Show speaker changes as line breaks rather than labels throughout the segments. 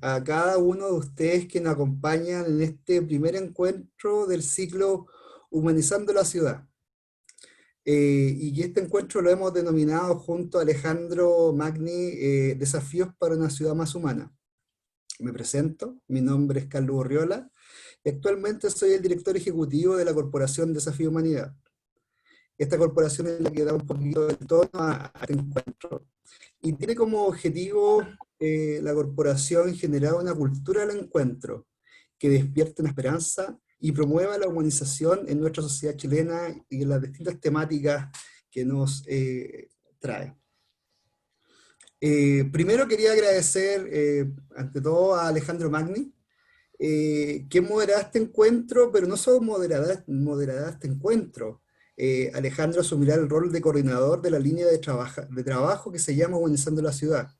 a cada uno de ustedes que nos acompañan en este primer encuentro del ciclo Humanizando la Ciudad. Y que este encuentro lo hemos denominado junto a Alejandro Magni, Desafíos para una Ciudad Más Humana. Me presento, mi nombre es Carlos Urriola, y actualmente soy el director ejecutivo de la Corporación Desafío Humanidad. Esta corporación es la que da un poquito de tono a este encuentro. Y tiene como objetivo la corporación generar una cultura del encuentro que despierte una esperanza y promueva la humanización en nuestra sociedad chilena y en las distintas temáticas que nos trae. Primero quería agradecer, ante todo, a Alejandro Magni, que moderará este encuentro, pero no solo moderará este encuentro. Alejandro asumirá el rol de coordinador de la línea de trabajo que se llama Humanizando la Ciudad,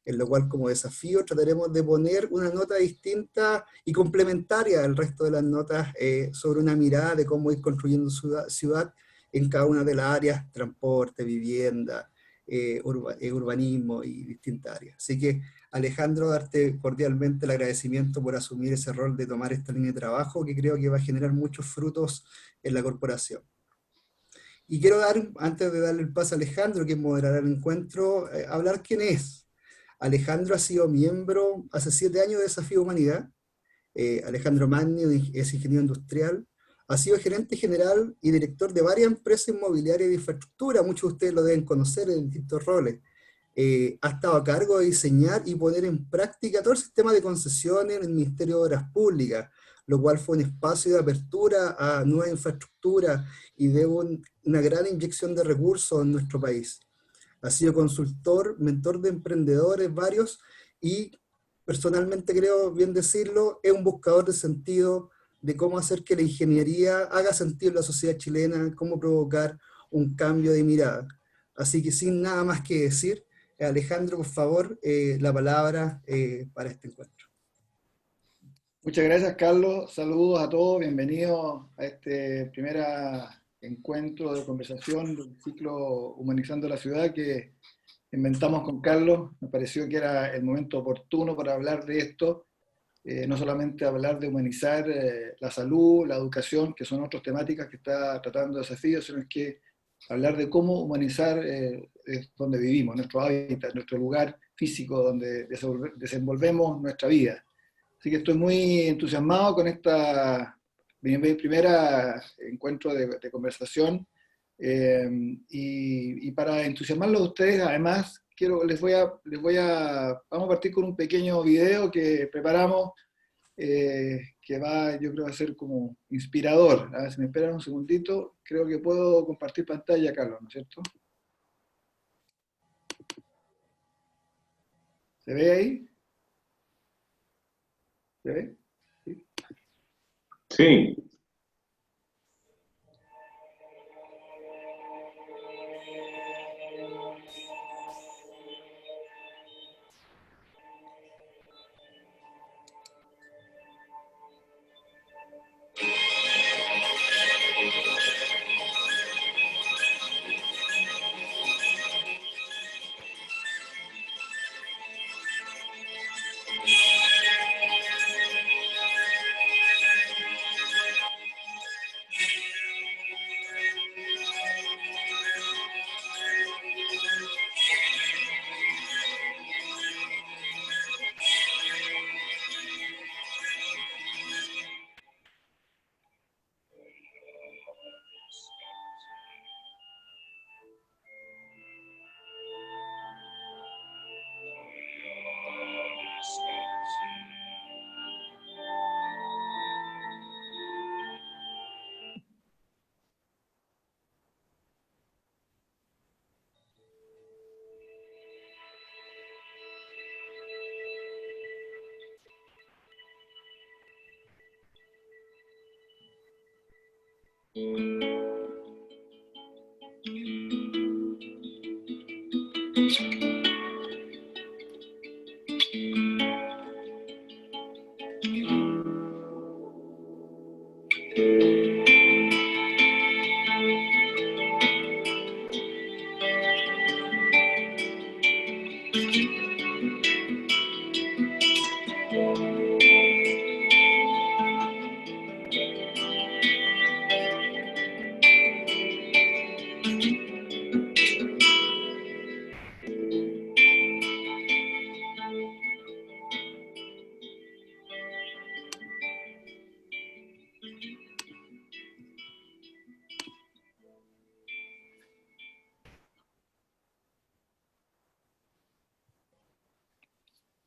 en lo cual como desafío trataremos de poner una nota distinta y complementaria al resto de las notas sobre una mirada de cómo ir construyendo ciudad en cada una de las áreas: transporte, vivienda, urbanismo y distintas áreas. Así que, Alejandro, darte cordialmente el agradecimiento por asumir ese rol de tomar esta línea de trabajo que creo que va a generar muchos frutos en la corporación. Y quiero antes de darle el paso a Alejandro, que moderará el encuentro, hablar quién es. Alejandro ha sido miembro hace 7 años de Desafío Humanidad. Alejandro Magni es ingeniero industrial, ha sido gerente general y director de varias empresas inmobiliarias de infraestructura, muchos de ustedes lo deben conocer en distintos roles. Ha estado a cargo de diseñar y poner en práctica todo el sistema de concesiones en el Ministerio de Obras Públicas, lo cual fue un espacio de apertura a nuevas infraestructuras y de una gran inyección de recursos en nuestro país. Ha sido consultor, mentor de emprendedores varios y personalmente creo, bien decirlo, es un buscador de sentido de cómo hacer que la ingeniería haga sentido en la sociedad chilena, cómo provocar un cambio de mirada. Así que sin nada más que decir, Alejandro, por favor, la palabra para este encuentro.
Muchas gracias, Carlos. Saludos a todos. Bienvenidos a este primer encuentro de conversación del ciclo Humanizando la Ciudad que inventamos con Carlos. Me pareció que era el momento oportuno para hablar de esto. No solamente hablar de humanizar la salud, la educación, que son otras temáticas que está tratando Desafío, sino es que hablar de cómo humanizar donde vivimos, nuestro hábitat, nuestro lugar físico donde desenvolvemos nuestra vida. Así que estoy muy entusiasmado con esta primera encuentro de conversación y para entusiasmarlos a ustedes, además, vamos a partir con un pequeño video que preparamos que yo creo, a ser como inspirador. A ver si me esperan un segundito, creo que puedo compartir pantalla, Carlos, ¿no es cierto? ¿Se ve ahí? ¿Se ve?
Sí.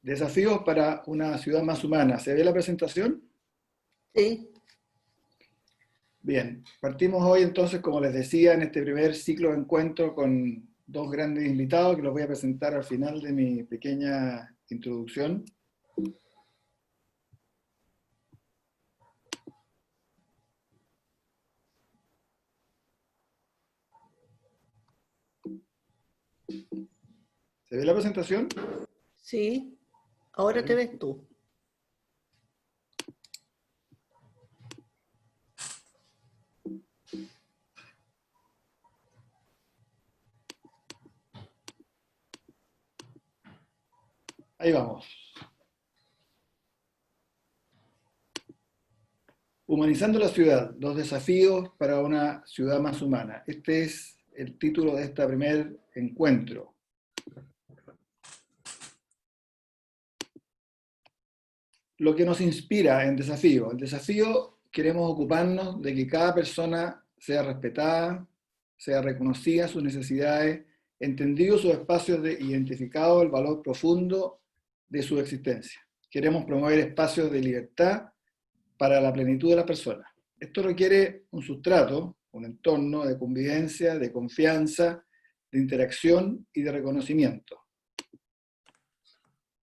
Desafíos para una ciudad más humana. ¿Se ve la presentación?
Sí.
Bien, partimos hoy entonces, como les decía, en este primer ciclo de encuentro con dos grandes invitados que los voy a presentar al final de mi pequeña introducción. ¿Se ve la presentación?
Sí, ahora te ves tú.
Ahí vamos. Humanizando la ciudad, los desafíos para una ciudad más humana. Este es el título de este primer encuentro. Lo que nos inspira en desafío. El desafío, queremos ocuparnos de que cada persona sea respetada, sea reconocida sus necesidades, entendido sus espacios de identificado el valor profundo de su existencia. Queremos promover espacios de libertad para la plenitud de la persona. Esto requiere un sustrato, un entorno de convivencia, de confianza, de interacción y de reconocimiento.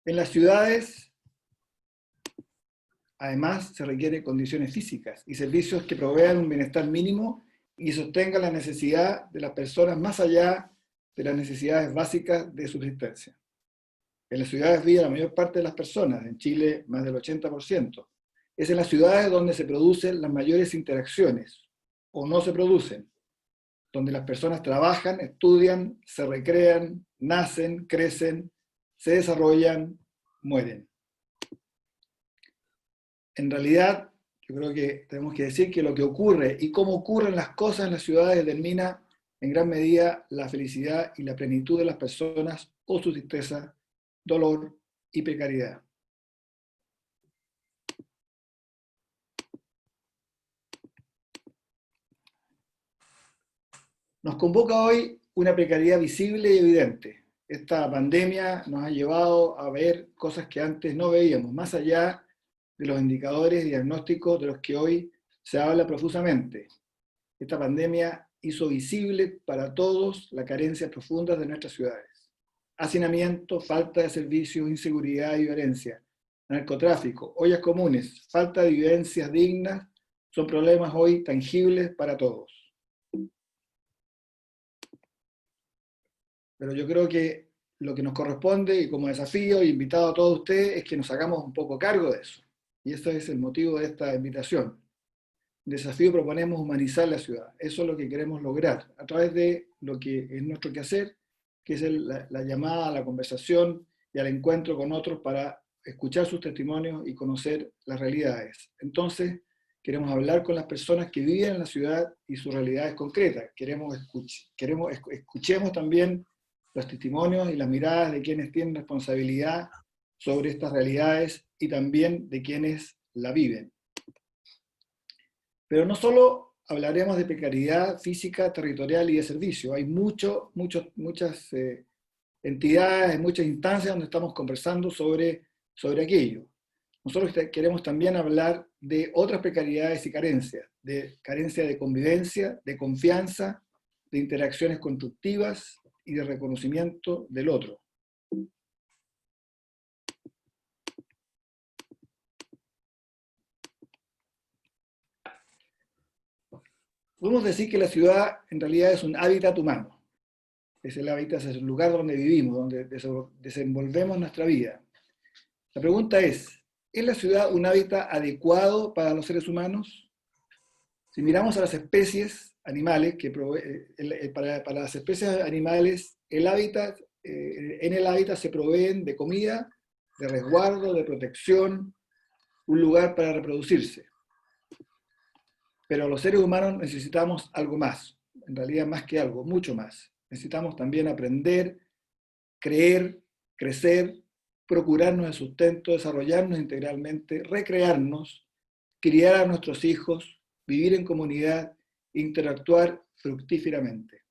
En las ciudades, además, se requieren condiciones físicas y servicios que provean un bienestar mínimo y sostengan la necesidad de las personas más allá de las necesidades básicas de subsistencia. En las ciudades vive la mayor parte de las personas, en Chile más del 80%. Es en las ciudades donde se producen las mayores interacciones, o no se producen, donde las personas trabajan, estudian, se recrean, nacen, crecen, se desarrollan, mueren. En realidad, yo creo que tenemos que decir que lo que ocurre y cómo ocurren las cosas en las ciudades determina en gran medida la felicidad y la plenitud de las personas o su tristeza, dolor y precariedad. Nos convoca hoy una precariedad visible y evidente. Esta pandemia nos ha llevado a ver cosas que antes no veíamos, más allá de los indicadores diagnósticos de los que hoy se habla profusamente. Esta pandemia hizo visible para todos la carencia profunda de nuestras ciudades. Hacinamiento, falta de servicios, inseguridad y violencia, narcotráfico, ollas comunes, falta de vivencias dignas, son problemas hoy tangibles para todos. Pero yo creo que lo que nos corresponde, y como desafío, y invitado a todos ustedes, es que nos hagamos un poco cargo de eso. Y ese es el motivo de esta invitación. El desafío proponemos humanizar la ciudad. Eso es lo que queremos lograr, a través de lo que es nuestro quehacer, que es la llamada a la conversación y al encuentro con otros para escuchar sus testimonios y conocer las realidades. Entonces, queremos hablar con las personas que viven en la ciudad y sus realidades concretas. Escuchemos también los testimonios y las miradas de quienes tienen responsabilidad sobre estas realidades y también de quienes la viven. Pero no solo hablaremos de precariedad física, territorial y de servicio. Hay muchas entidades, muchas instancias donde estamos conversando sobre aquello. Nosotros queremos también hablar de otras precariedades y carencias, de carencia de convivencia, de confianza, de interacciones constructivas y de reconocimiento del otro. Podemos decir que la ciudad en realidad es un hábitat humano. Es el hábitat, es el lugar donde vivimos, donde desenvolvemos nuestra vida. La pregunta es la ciudad un hábitat adecuado para los seres humanos? Si miramos a las especies animales, para las especies animales, en el hábitat se proveen de comida, de resguardo, de protección, un lugar para reproducirse. Pero los seres humanos necesitamos algo más, en realidad más que algo, mucho más. Necesitamos también aprender, creer, crecer, procurarnos el sustento, desarrollarnos integralmente, recrearnos, criar a nuestros hijos, vivir en comunidad, interactuar fructíferamente.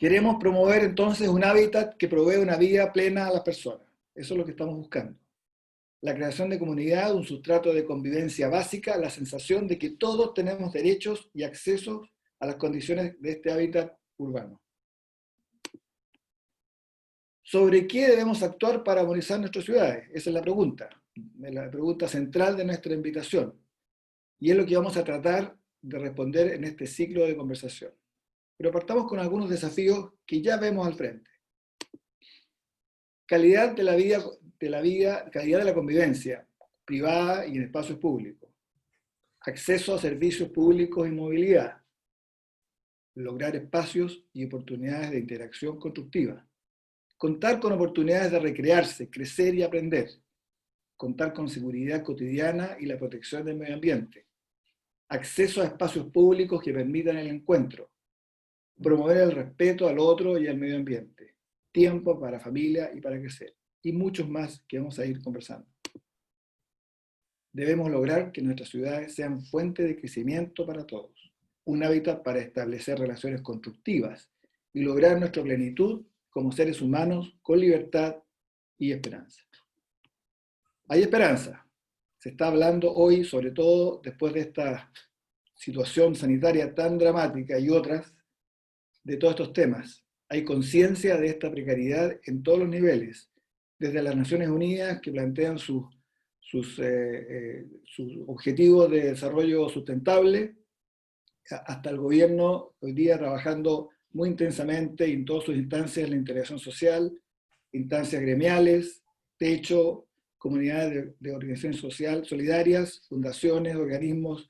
Queremos promover entonces un hábitat que provee una vida plena a las personas. Eso es lo que estamos buscando. La creación de comunidad, un sustrato de convivencia básica, la sensación de que todos tenemos derechos y acceso a las condiciones de este hábitat urbano. ¿Sobre qué debemos actuar para armonizar nuestras ciudades? Esa es la pregunta central de nuestra invitación. Y es lo que vamos a tratar de responder en este ciclo de conversación. Pero partamos con algunos desafíos que ya vemos al frente. Calidad de la vida, calidad de la convivencia privada y en espacios públicos. Acceso a servicios públicos y movilidad. Lograr espacios y oportunidades de interacción constructiva. Contar con oportunidades de recrearse, crecer y aprender. Contar con seguridad cotidiana y la protección del medio ambiente. Acceso a espacios públicos que permitan el encuentro. Promover el respeto al otro y al medio ambiente. Tiempo para familia y para crecer. Y muchos más que vamos a ir conversando. Debemos lograr que nuestras ciudades sean fuente de crecimiento para todos. Un hábitat para establecer relaciones constructivas y lograr nuestra plenitud como seres humanos con libertad y esperanza. Hay esperanza. Se está hablando hoy, sobre todo después de esta situación sanitaria tan dramática y otras, de todos estos temas. Hay conciencia de esta precariedad en todos los niveles, desde las Naciones Unidas, que plantean sus objetivos de desarrollo sustentable, hasta el gobierno hoy día trabajando muy intensamente en todas sus instancias, la integración social, instancias gremiales, techo, comunidades de organizaciones sociales solidarias, fundaciones, organismos,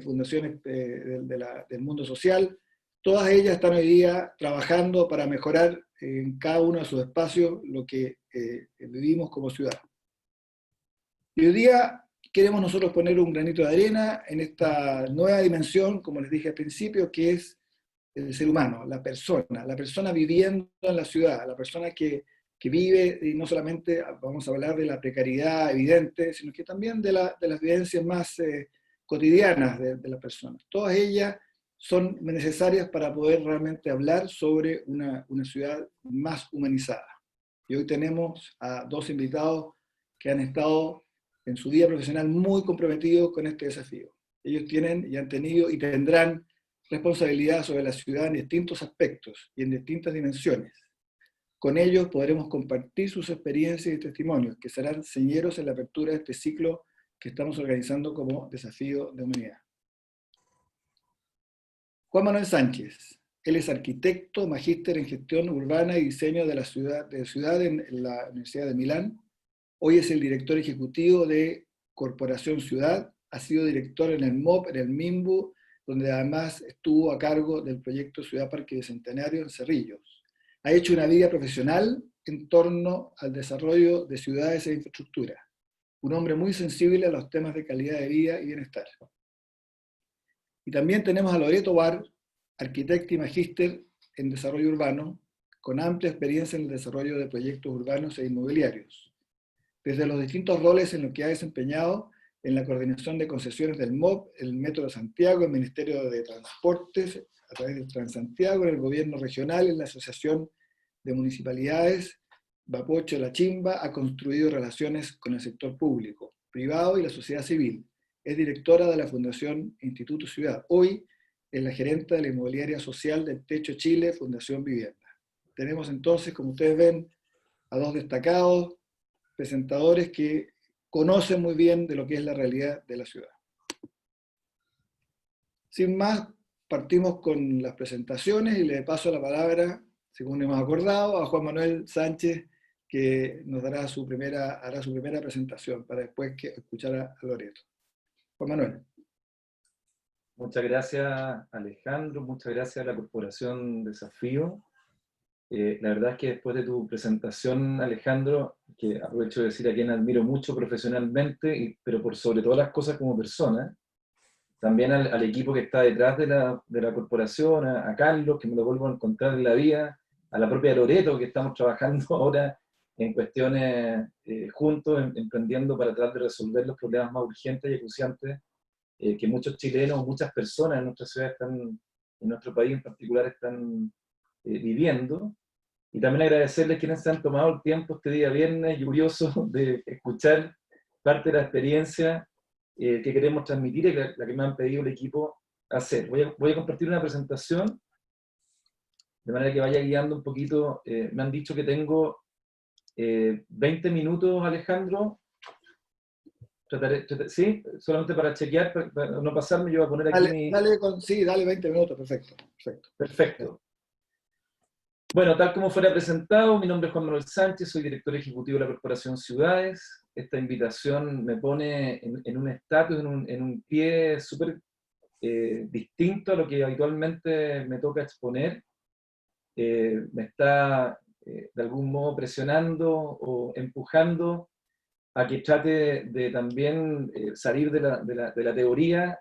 fundaciones del mundo social. Todas ellas están hoy día trabajando para mejorar en cada uno de sus espacios lo que vivimos como ciudad. Y hoy día queremos nosotros poner un granito de arena en esta nueva dimensión, como les dije al principio, que es el ser humano, la persona viviendo en la ciudad, la persona que vive, y no solamente vamos a hablar de la precariedad evidente, sino que también de las vivencias más cotidianas de las personas. Todas ellas son necesarias para poder realmente hablar sobre una ciudad más humanizada. Y hoy tenemos a dos invitados que han estado en su vida profesional muy comprometidos con este desafío. Ellos tienen y han tenido y tendrán responsabilidad sobre la ciudad en distintos aspectos y en distintas dimensiones. Con ellos podremos compartir sus experiencias y testimonios, que serán señeros en la apertura de este ciclo que estamos organizando como Desafío de Humanidad. Juan Manuel Sánchez. Él es arquitecto, magíster en gestión urbana y diseño de la ciudad en la Universidad de Milán. Hoy es el director ejecutivo de Corporación Ciudad. Ha sido director en el MOP, en el MIMBU, donde además estuvo a cargo del proyecto Ciudad Parque Bicentenario en Cerrillos. Ha hecho una vida profesional en torno al desarrollo de ciudades e infraestructura. Un hombre muy sensible a los temas de calidad de vida y bienestar. Y también tenemos a Loreto Bar, arquitecta y magíster en desarrollo urbano, con amplia experiencia en el desarrollo de proyectos urbanos e inmobiliarios. Desde los distintos roles en los que ha desempeñado en la coordinación de concesiones del MOP, el Metro de Santiago, el Ministerio de Transportes, a través de Transantiago, en el gobierno regional, en la Asociación de Municipalidades, Bapocho La Chimba, ha construido relaciones con el sector público, privado y la sociedad civil. Es directora de la Fundación Instituto Ciudad. Hoy es la gerenta de la inmobiliaria social del Techo Chile, Fundación Vivienda. Tenemos entonces, como ustedes ven, a dos destacados presentadores que conocen muy bien de lo que es la realidad de la ciudad. Sin más, partimos con las presentaciones y le paso la palabra, según hemos acordado, a Juan Manuel Sánchez, que nos hará su primera presentación, para después escuchar a Loreto. Juan Manuel.
Muchas gracias, Alejandro, muchas gracias a la Corporación Desafío. La verdad es que después de tu presentación, Alejandro, que aprovecho de decir a quien admiro mucho profesionalmente, pero por sobre todas las cosas como persona, también al equipo que está detrás de la corporación, a Carlos, que me lo vuelvo a encontrar en la vida, a la propia Loreto, que estamos trabajando ahora en cuestiones juntos, emprendiendo para tratar de resolver los problemas más urgentes y acuciantes que muchos chilenos, muchas personas en nuestra ciudad en nuestro país en particular están viviendo. Y también agradecerles a quienes se han tomado el tiempo este día viernes lluvioso de escuchar parte de la experiencia que queremos transmitir y la que me han pedido el equipo hacer. Voy a compartir una presentación de manera que vaya guiando un poquito. Me han dicho que tengo 20 minutos, Alejandro. Sí, solamente para chequear, para no pasarme, yo voy a poner aquí mi...
Sí, dale 20 minutos, perfecto.
Perfecto. Bueno, tal como fuera presentado, mi nombre es Juan Manuel Sánchez, soy director ejecutivo de la Corporación Ciudades. Esta invitación me pone en un estatus, en un pie súper distinto a lo que habitualmente me toca exponer. Me está de algún modo presionando o empujando a que trate de también salir de la teoría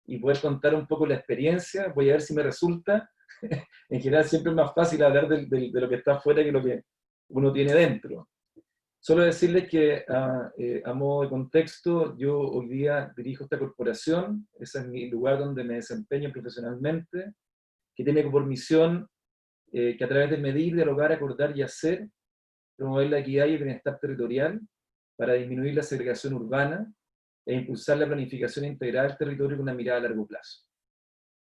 y poder contar un poco la experiencia. Voy a ver si me resulta. En general siempre es más fácil hablar de lo que está afuera que lo que uno tiene dentro. Solo decirles que a modo de contexto, yo hoy día dirijo esta corporación, ese es mi lugar donde me desempeño profesionalmente, que tiene por misión que a través de medir, dialogar, acordar y hacer, promover la equidad y el bienestar territorial para disminuir la segregación urbana e impulsar la planificación integral del territorio con una mirada a largo plazo.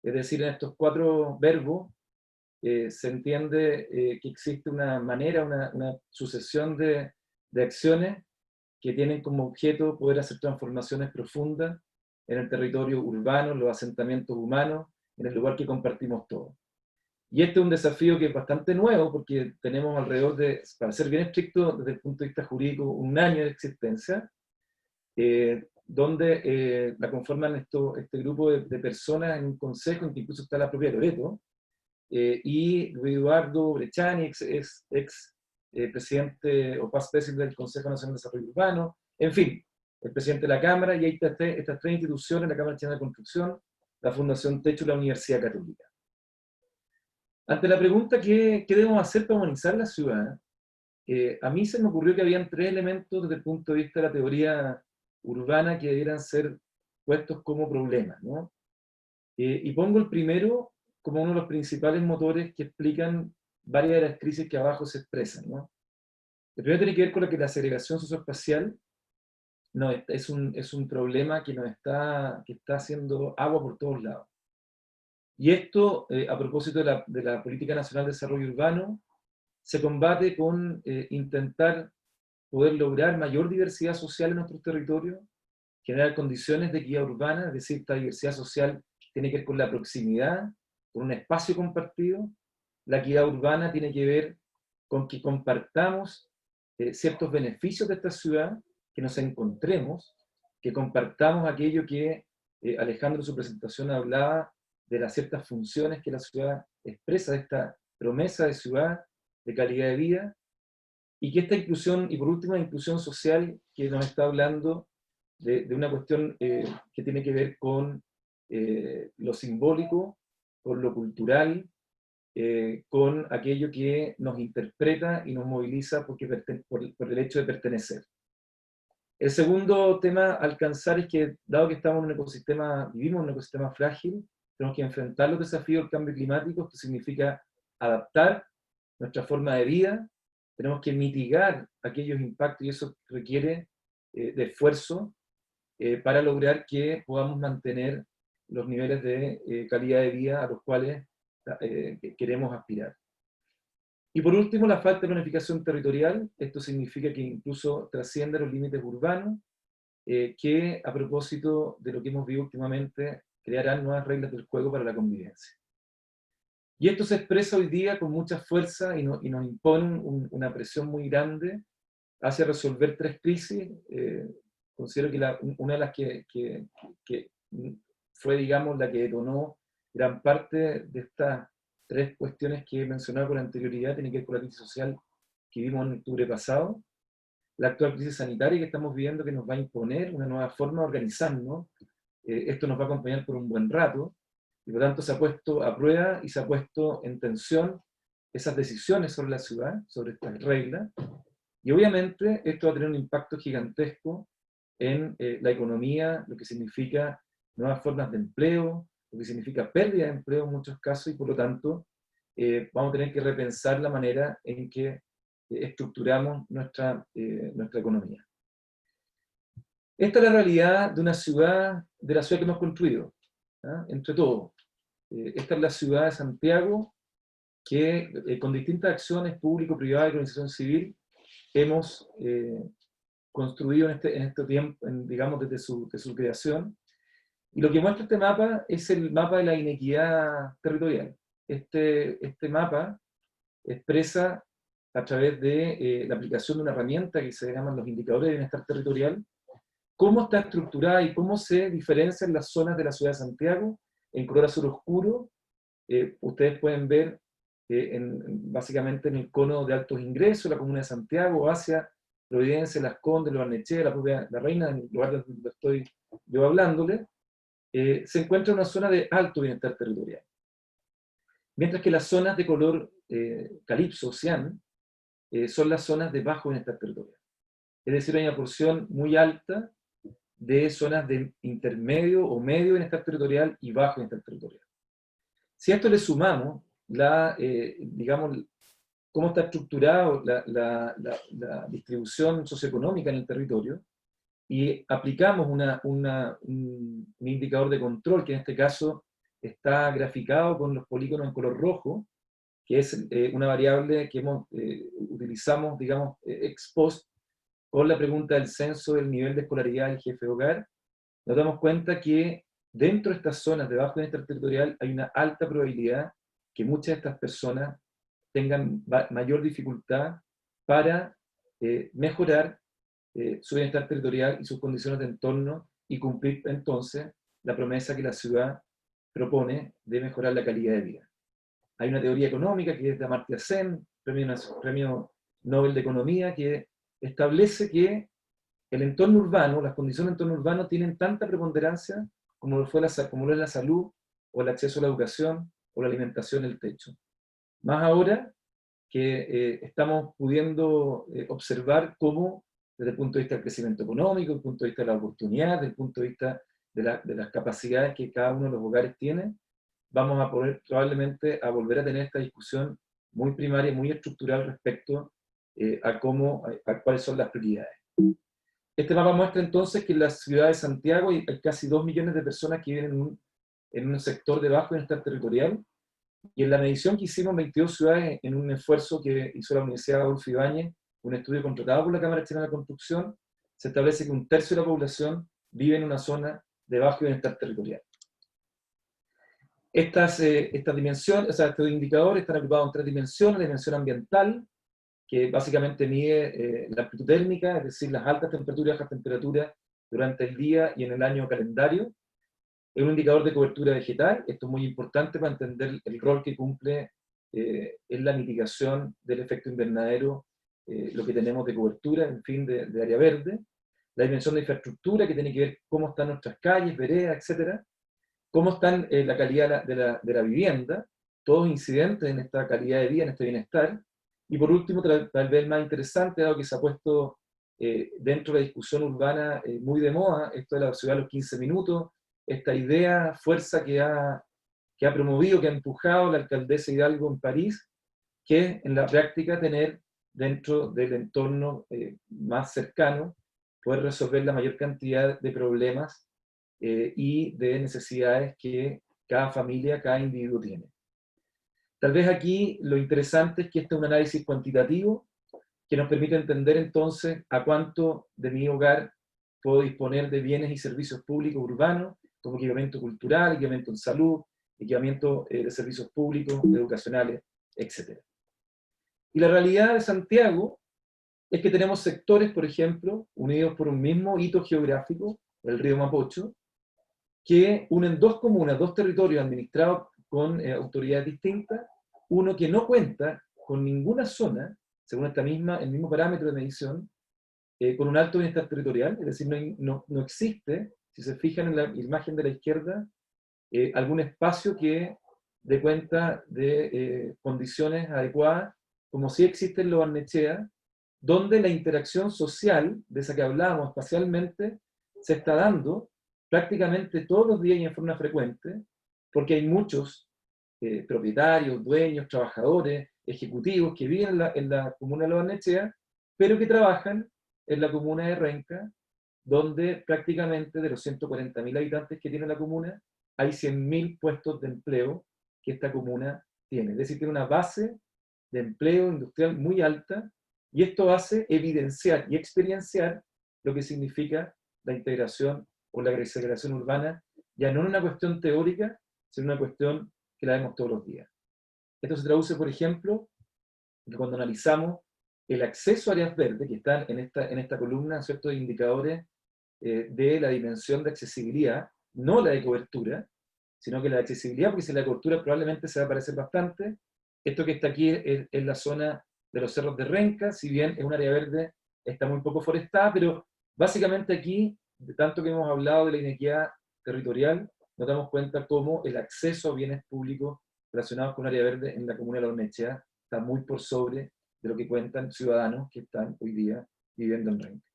Es decir, en estos 4 verbos se entiende que existe una manera, una sucesión de acciones que tienen como objeto poder hacer transformaciones profundas en el territorio urbano, en los asentamientos humanos, en el lugar que compartimos todos. Y este es un desafío que es bastante nuevo, porque tenemos alrededor de, para ser bien estricto desde el punto de vista jurídico, 1 año de existencia, donde la conforman este grupo de personas en un consejo, en que incluso está la propia Loreto, y Eduardo Brechani, ex presidente o past presidente del Consejo Nacional de Desarrollo Urbano, en fin, el presidente de la Cámara, y ahí están estas 3 instituciones, la Cámara Chilena de Construcción, la Fundación Techo y la Universidad Católica. Ante la pregunta ¿qué debemos hacer para humanizar la ciudad? A mí se me ocurrió que habían 3 elementos desde el punto de vista de la teoría urbana que debieran ser puestos como problemas, ¿no? Y pongo el primero como uno de los principales motores que explican varias de las crisis que abajo se expresan, ¿no? El primero tiene que ver con lo que la segregación socioespacial no, es un problema que está haciendo agua por todos lados. Y esto, a propósito de la Política Nacional de Desarrollo Urbano, se combate con intentar poder lograr mayor diversidad social en nuestros territorios, generar condiciones de equidad urbana, es decir, esta diversidad social tiene que ver con la proximidad, con un espacio compartido. La equidad urbana tiene que ver con que compartamos ciertos beneficios de esta ciudad, que nos encontremos, que compartamos aquello que Alejandro en su presentación hablaba de las ciertas funciones que la ciudad expresa, de esta promesa de ciudad, de calidad de vida, y que esta inclusión, y por último la inclusión social, que nos está hablando de una cuestión que tiene que ver con lo simbólico, con lo cultural, con aquello que nos interpreta y nos moviliza por el hecho de pertenecer. El segundo tema a alcanzar es que, dado que estamos en un ecosistema, vivimos en un ecosistema frágil, tenemos que enfrentar los desafíos del cambio climático. Esto significa adaptar nuestra forma de vida, tenemos que mitigar aquellos impactos y eso requiere de esfuerzo para lograr que podamos mantener los niveles de calidad de vida a los cuales queremos aspirar. Y por último, la falta de planificación territorial. Esto significa que incluso trasciende los límites urbanos, que a propósito de lo que hemos visto últimamente, crearán nuevas reglas del juego para la convivencia. Y esto se expresa hoy día con mucha fuerza y nos impone una presión muy grande hacia resolver 3 crisis. Considero que una de las que fue, digamos, la que detonó gran parte de estas 3 cuestiones que he mencionado con anterioridad, tiene que ver con la crisis social que vimos en octubre pasado, la actual crisis sanitaria que estamos viviendo, que nos va a imponer una nueva forma de organizarnos. Esto nos va a acompañar por un buen rato, y por lo tanto se ha puesto a prueba y se ha puesto en tensión esas decisiones sobre la ciudad, sobre estas reglas, y obviamente esto va a tener un impacto gigantesco en la economía, lo que significa nuevas formas de empleo, lo que significa pérdida de empleo en muchos casos, y por lo tanto vamos a tener que repensar la manera en que estructuramos nuestra economía. Esta es la realidad de una ciudad, de la ciudad que hemos construido, ¿ah? Entre todos. Esta es la ciudad de Santiago que con distintas acciones público-privadas y organización civil hemos construido en este tiempo, digamos desde su creación. Y lo que muestra este mapa es el mapa de la inequidad territorial. Este mapa expresa a través de la aplicación de una herramienta que se llaman los indicadores de bienestar territorial, cómo está estructurada y cómo se diferencian las zonas de la ciudad de Santiago. En color azul oscuro, ustedes pueden ver básicamente en el cono de altos ingresos, la comuna de Santiago, hacia Providencia, Las Condes, Los Barnechea, la propia La Reina, en el lugar donde estoy yo hablándole, se encuentra una zona de alto bienestar territorial. Mientras que las zonas de color calipso, cian, son las zonas de bajo bienestar territorial. Es decir, hay una porción muy alta de zonas de intermedio o medio bienestar territorial y bajo bienestar territorial. Si a esto le sumamos digamos, cómo está estructurada la distribución socioeconómica en el territorio, y aplicamos un indicador de control, que en este caso está graficado con los polígonos en color rojo, que es una variable que utilizamos, digamos, ex post, con la pregunta del censo del nivel de escolaridad del jefe de hogar. Nos damos cuenta que dentro de estas zonas de bajo bienestar territorial hay una alta probabilidad que muchas de estas personas tengan mayor dificultad para mejorar su bienestar territorial y sus condiciones de entorno, y cumplir entonces la promesa que la ciudad propone de mejorar la calidad de vida. Hay una teoría económica que es de Amartya Sen, premio Nobel de Economía, que establece que el entorno urbano, las condiciones del entorno urbano tienen tanta preponderancia como lo es la salud, o el acceso a la educación, o la alimentación, el techo. Más ahora que estamos pudiendo observar cómo, desde el punto de vista del crecimiento económico, desde el punto de vista de la oportunidad, desde el punto de vista de las capacidades que cada uno de los hogares tiene, vamos a poder probablemente a volver a tener esta discusión muy primaria, muy estructural respecto a cuáles son las prioridades. Este mapa muestra entonces que en la ciudad de Santiago hay casi 2 millones de personas que viven en un sector de bajo bienestar territorial, y en la medición que hicimos en 22 ciudades, en un esfuerzo que hizo la Universidad Adolfo Ibáñez, un estudio contratado por la Cámara Chilena de la Construcción, se establece que 1/3 de la población vive en una zona de bajo bienestar territorial. Estas dimensiones, o sea, estos indicadores están agrupados en 3 dimensiones: la dimensión ambiental, que básicamente mide la amplitud térmica, es decir, las altas temperaturas y bajas temperaturas durante el día y en el año calendario. Es un indicador de cobertura vegetal. Esto es muy importante para entender el rol que cumple en la mitigación del efecto invernadero, lo que tenemos de cobertura, en fin, de área verde. La dimensión de infraestructura, que tiene que ver cómo están nuestras calles, veredas, etc. Cómo están la calidad de la vivienda, todos incidentes en esta calidad de vida, en este bienestar. Y por último, tal vez el más interesante, dado que se ha puesto dentro de la discusión urbana muy de moda, esto de la ciudad a los 15 minutos, esta idea, fuerza que ha promovido, que ha empujado la alcaldesa Hidalgo en París, que en la práctica tener dentro del entorno más cercano, poder resolver la mayor cantidad de problemas y de necesidades que cada familia, cada individuo tiene. Tal vez aquí lo interesante es que este es un análisis cuantitativo que nos permite entender entonces a cuánto de mi hogar puedo disponer de bienes y servicios públicos urbanos, como equipamiento cultural, equipamiento en salud, equipamiento de servicios públicos, educacionales, etc. Y la realidad de Santiago es que tenemos sectores, por ejemplo, unidos por un mismo hito geográfico, el río Mapocho, que unen 2 comunas, 2 territorios administrados con autoridades distintas, uno que no cuenta con ninguna zona, según el mismo parámetro de medición, con un alto bienestar territorial, es decir, no existe, si se fijan en la imagen de la izquierda, algún espacio que dé cuenta de condiciones adecuadas, como sí existe en Lo Barnechea, donde la interacción social, de esa que hablábamos espacialmente, se está dando prácticamente todos los días y en forma frecuente, porque hay muchos propietarios, dueños, trabajadores, ejecutivos que viven en la comuna de Lo Barnechea, pero que trabajan en la comuna de Renca, donde prácticamente de los 140.000 habitantes que tiene la comuna, hay 100.000 puestos de empleo que esta comuna tiene. Es decir, tiene una base de empleo industrial muy alta, y esto hace evidenciar y experienciar lo que significa la integración o la regeneración urbana, ya no en una cuestión teórica, sino en una cuestión que la vemos todos los días. Esto se traduce, por ejemplo, que cuando analizamos el acceso a áreas verdes, que están en esta columna, ¿cierto?, de indicadores de la dimensión de accesibilidad, no la de cobertura, sino que la de accesibilidad, porque si la cobertura probablemente se va a parecer bastante. Esto que está aquí es la zona de los cerros de Renca, si bien es un área verde, está muy poco forestada, pero básicamente aquí, de tanto que hemos hablado de la inequidad territorial, nos damos cuenta cómo el acceso a bienes públicos relacionados con área verde en la comuna de La Barnechea está muy por sobre de lo que cuentan ciudadanos que están hoy día viviendo en Renca.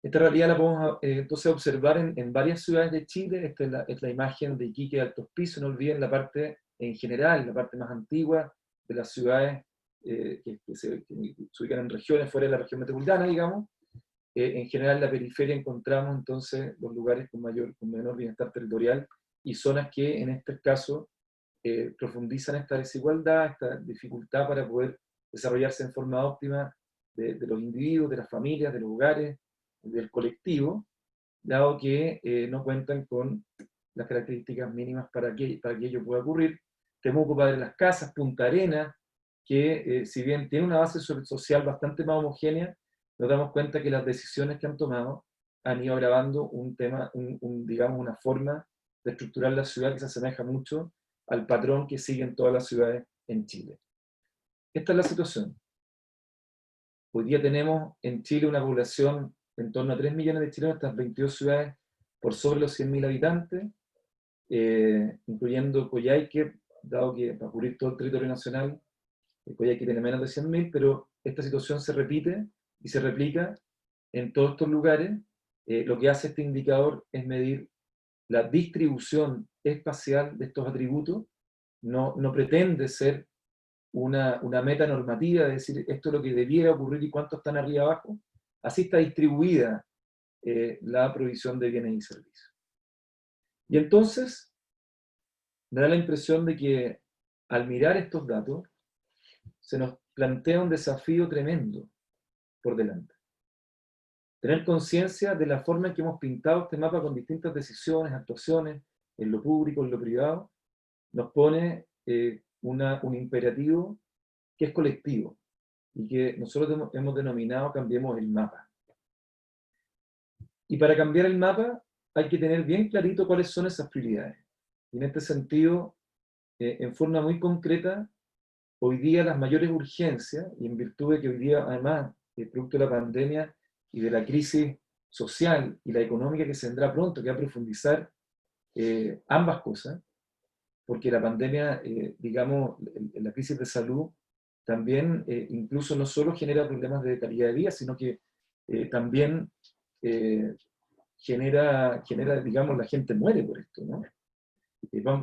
Esta realidad la podemos entonces observar en varias ciudades de Chile. Esta es la imagen de Iquique de Altos Pisos. No olviden la parte en general, la parte más antigua de las ciudades que se ubican en regiones fuera de la región metropolitana, digamos. En general en la periferia encontramos entonces los lugares con menor bienestar territorial, y zonas que en este caso profundizan esta desigualdad, esta dificultad para poder desarrollarse en forma óptima de los individuos, de las familias, de los hogares, del colectivo, dado que no cuentan con las características mínimas para que ello pueda ocurrir. Temuco, Padre Las Casas, Punta Arenas, que si bien tiene una base social bastante más homogénea, nos damos cuenta que las decisiones que han tomado han ido agravando un tema, digamos, una forma de estructurar la ciudad que se asemeja mucho al patrón que siguen todas las ciudades en Chile. Esta es la situación. Hoy día tenemos en Chile una población en torno a 3 millones de chilenos, estas 22 ciudades por sobre los 100.000 habitantes, incluyendo Coyhaique, dado que para cubrir todo el territorio nacional, Coyhaique tiene menos de 100.000, pero esta situación se repite y se replica en todos estos lugares. Lo que hace este indicador es medir la distribución espacial de estos atributos. No pretende ser una meta normativa, de decir esto es lo que debiera ocurrir y cuántos están arriba abajo. Así está distribuida la provisión de bienes y servicios. Y entonces, me da la impresión de que al mirar estos datos, se nos plantea un desafío tremendo por delante. Tener conciencia de la forma en que hemos pintado este mapa con distintas decisiones, actuaciones, en lo público, en lo privado, nos pone un imperativo que es colectivo y que nosotros hemos denominado cambiemos el mapa. Y para cambiar el mapa hay que tener bien clarito cuáles son esas prioridades. Y en este sentido, en forma muy concreta, hoy día las mayores urgencias, y en virtud de que hoy día además, producto de la pandemia y de la crisis social y la económica que se vendrá pronto, que va a profundizar ambas cosas, porque la pandemia, digamos, la crisis de salud, también incluso no solo genera problemas de calidad de vida, sino que también genera, digamos, la gente muere por esto, ¿no?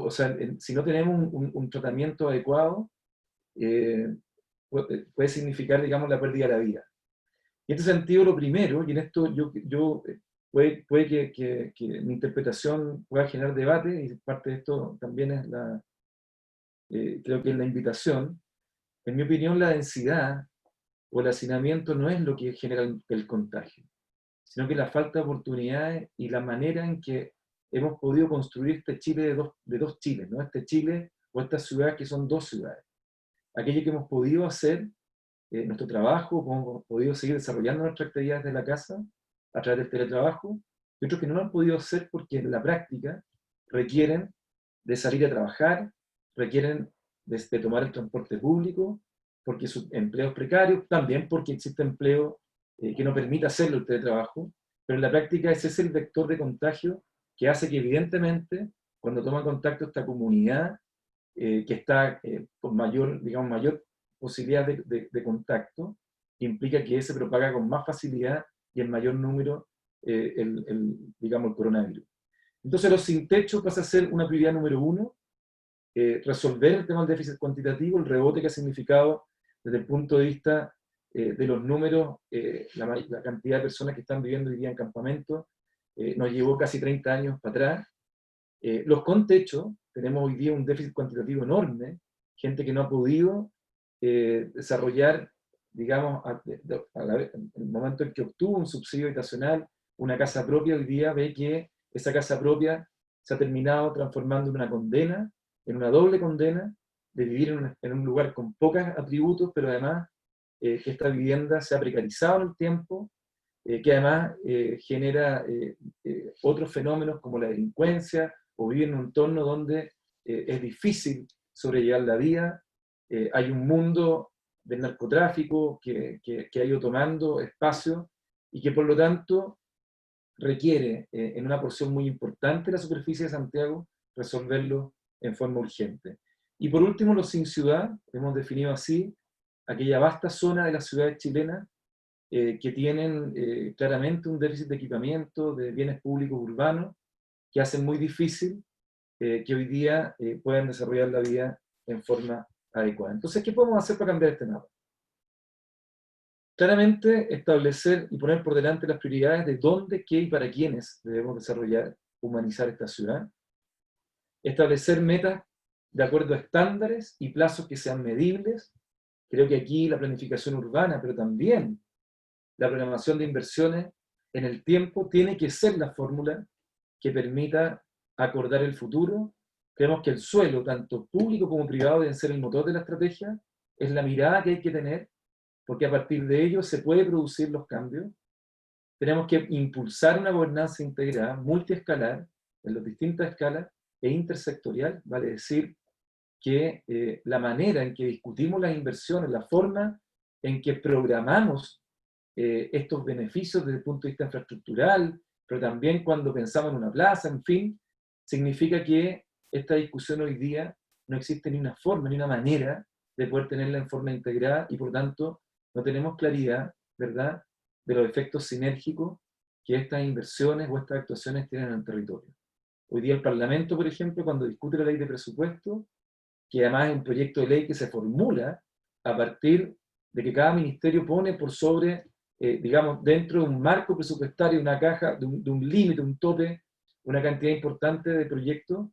O sea, si no tenemos un tratamiento adecuado, puede significar, digamos, la pérdida de la vida. Y en este sentido, lo primero, y en esto puede que mi interpretación pueda generar debate, y parte de esto también es creo que es la invitación. En mi opinión, la densidad o el hacinamiento no es lo que genera el contagio, sino que la falta de oportunidades y la manera en que hemos podido construir este Chile de dos Chiles, ¿no? Este Chile o estas ciudades que son dos ciudades. Aquello que hemos podido hacer, nuestro trabajo, hemos podido seguir desarrollando nuestras actividades de la casa a través del teletrabajo, y otros que no lo han podido hacer porque en la práctica requieren de salir a trabajar, requieren de tomar el transporte público, porque sus empleos precarios, también porque existe empleo que no permite hacerlo el teletrabajo, pero en la práctica ese es el vector de contagio que hace que evidentemente cuando toma contacto esta comunidad que está con mayor posibilidad de contacto, implica que se propaga con más facilidad y en mayor número digamos, el coronavirus. Entonces los sin techo pasa a ser una prioridad número 1, resolver el tema del déficit cuantitativo, el rebote que ha significado desde el punto de vista de los números, la cantidad de personas que están viviendo hoy día en campamentos, nos llevó casi 30 años para atrás. Los con techo, tenemos hoy día un déficit cuantitativo enorme, gente que no ha podido desarrollar, digamos, en el momento en que obtuvo un subsidio habitacional, una casa propia, hoy día ve que esa casa propia se ha terminado transformando en una condena, en una doble condena, de vivir en un lugar con pocos atributos, pero además que esta vivienda se ha precarizado en el tiempo, que además genera otros fenómenos como la delincuencia, o vivir en un entorno donde es difícil sobrellevar la vida. Hay un mundo del narcotráfico que ha ido tomando espacio y que por lo tanto requiere en una porción muy importante de la superficie de Santiago resolverlo en forma urgente. Y por último, los sin ciudad, hemos definido así aquella vasta zona de las ciudades chilenas que tienen claramente un déficit de equipamiento, de bienes públicos urbanos, que hacen muy difícil que hoy día puedan desarrollar la vida en forma adecuada. Entonces, ¿qué podemos hacer para cambiar este mapa? Claramente establecer y poner por delante las prioridades de dónde, qué y para quiénes debemos desarrollar, humanizar esta ciudad. Establecer metas de acuerdo a estándares y plazos que sean medibles. Creo que aquí la planificación urbana, pero también la programación de inversiones en el tiempo tiene que ser la fórmula que permita acordar el futuro. Creemos que el suelo, tanto público como privado, deben ser el motor de la estrategia. Es la mirada que hay que tener, porque a partir de ello se pueden producir los cambios. Tenemos que impulsar una gobernanza integrada, multiescalar, en las distintas escalas, e intersectorial, vale decir que la manera en que discutimos las inversiones, la forma en que programamos estos beneficios desde el punto de vista infraestructural, pero también cuando pensamos en una plaza, en fin, significa que esta discusión hoy día no existe ni una forma, ni una manera de poder tenerla en forma integrada y por tanto no tenemos claridad, ¿verdad?, de los efectos sinérgicos que estas inversiones o estas actuaciones tienen en el territorio. Hoy día el Parlamento, por ejemplo, cuando discute la ley de presupuesto, que además es un proyecto de ley que se formula a partir de que cada ministerio pone por sobre, digamos, dentro de un marco presupuestario, una caja, de un límite, un tope, una cantidad importante de proyectos,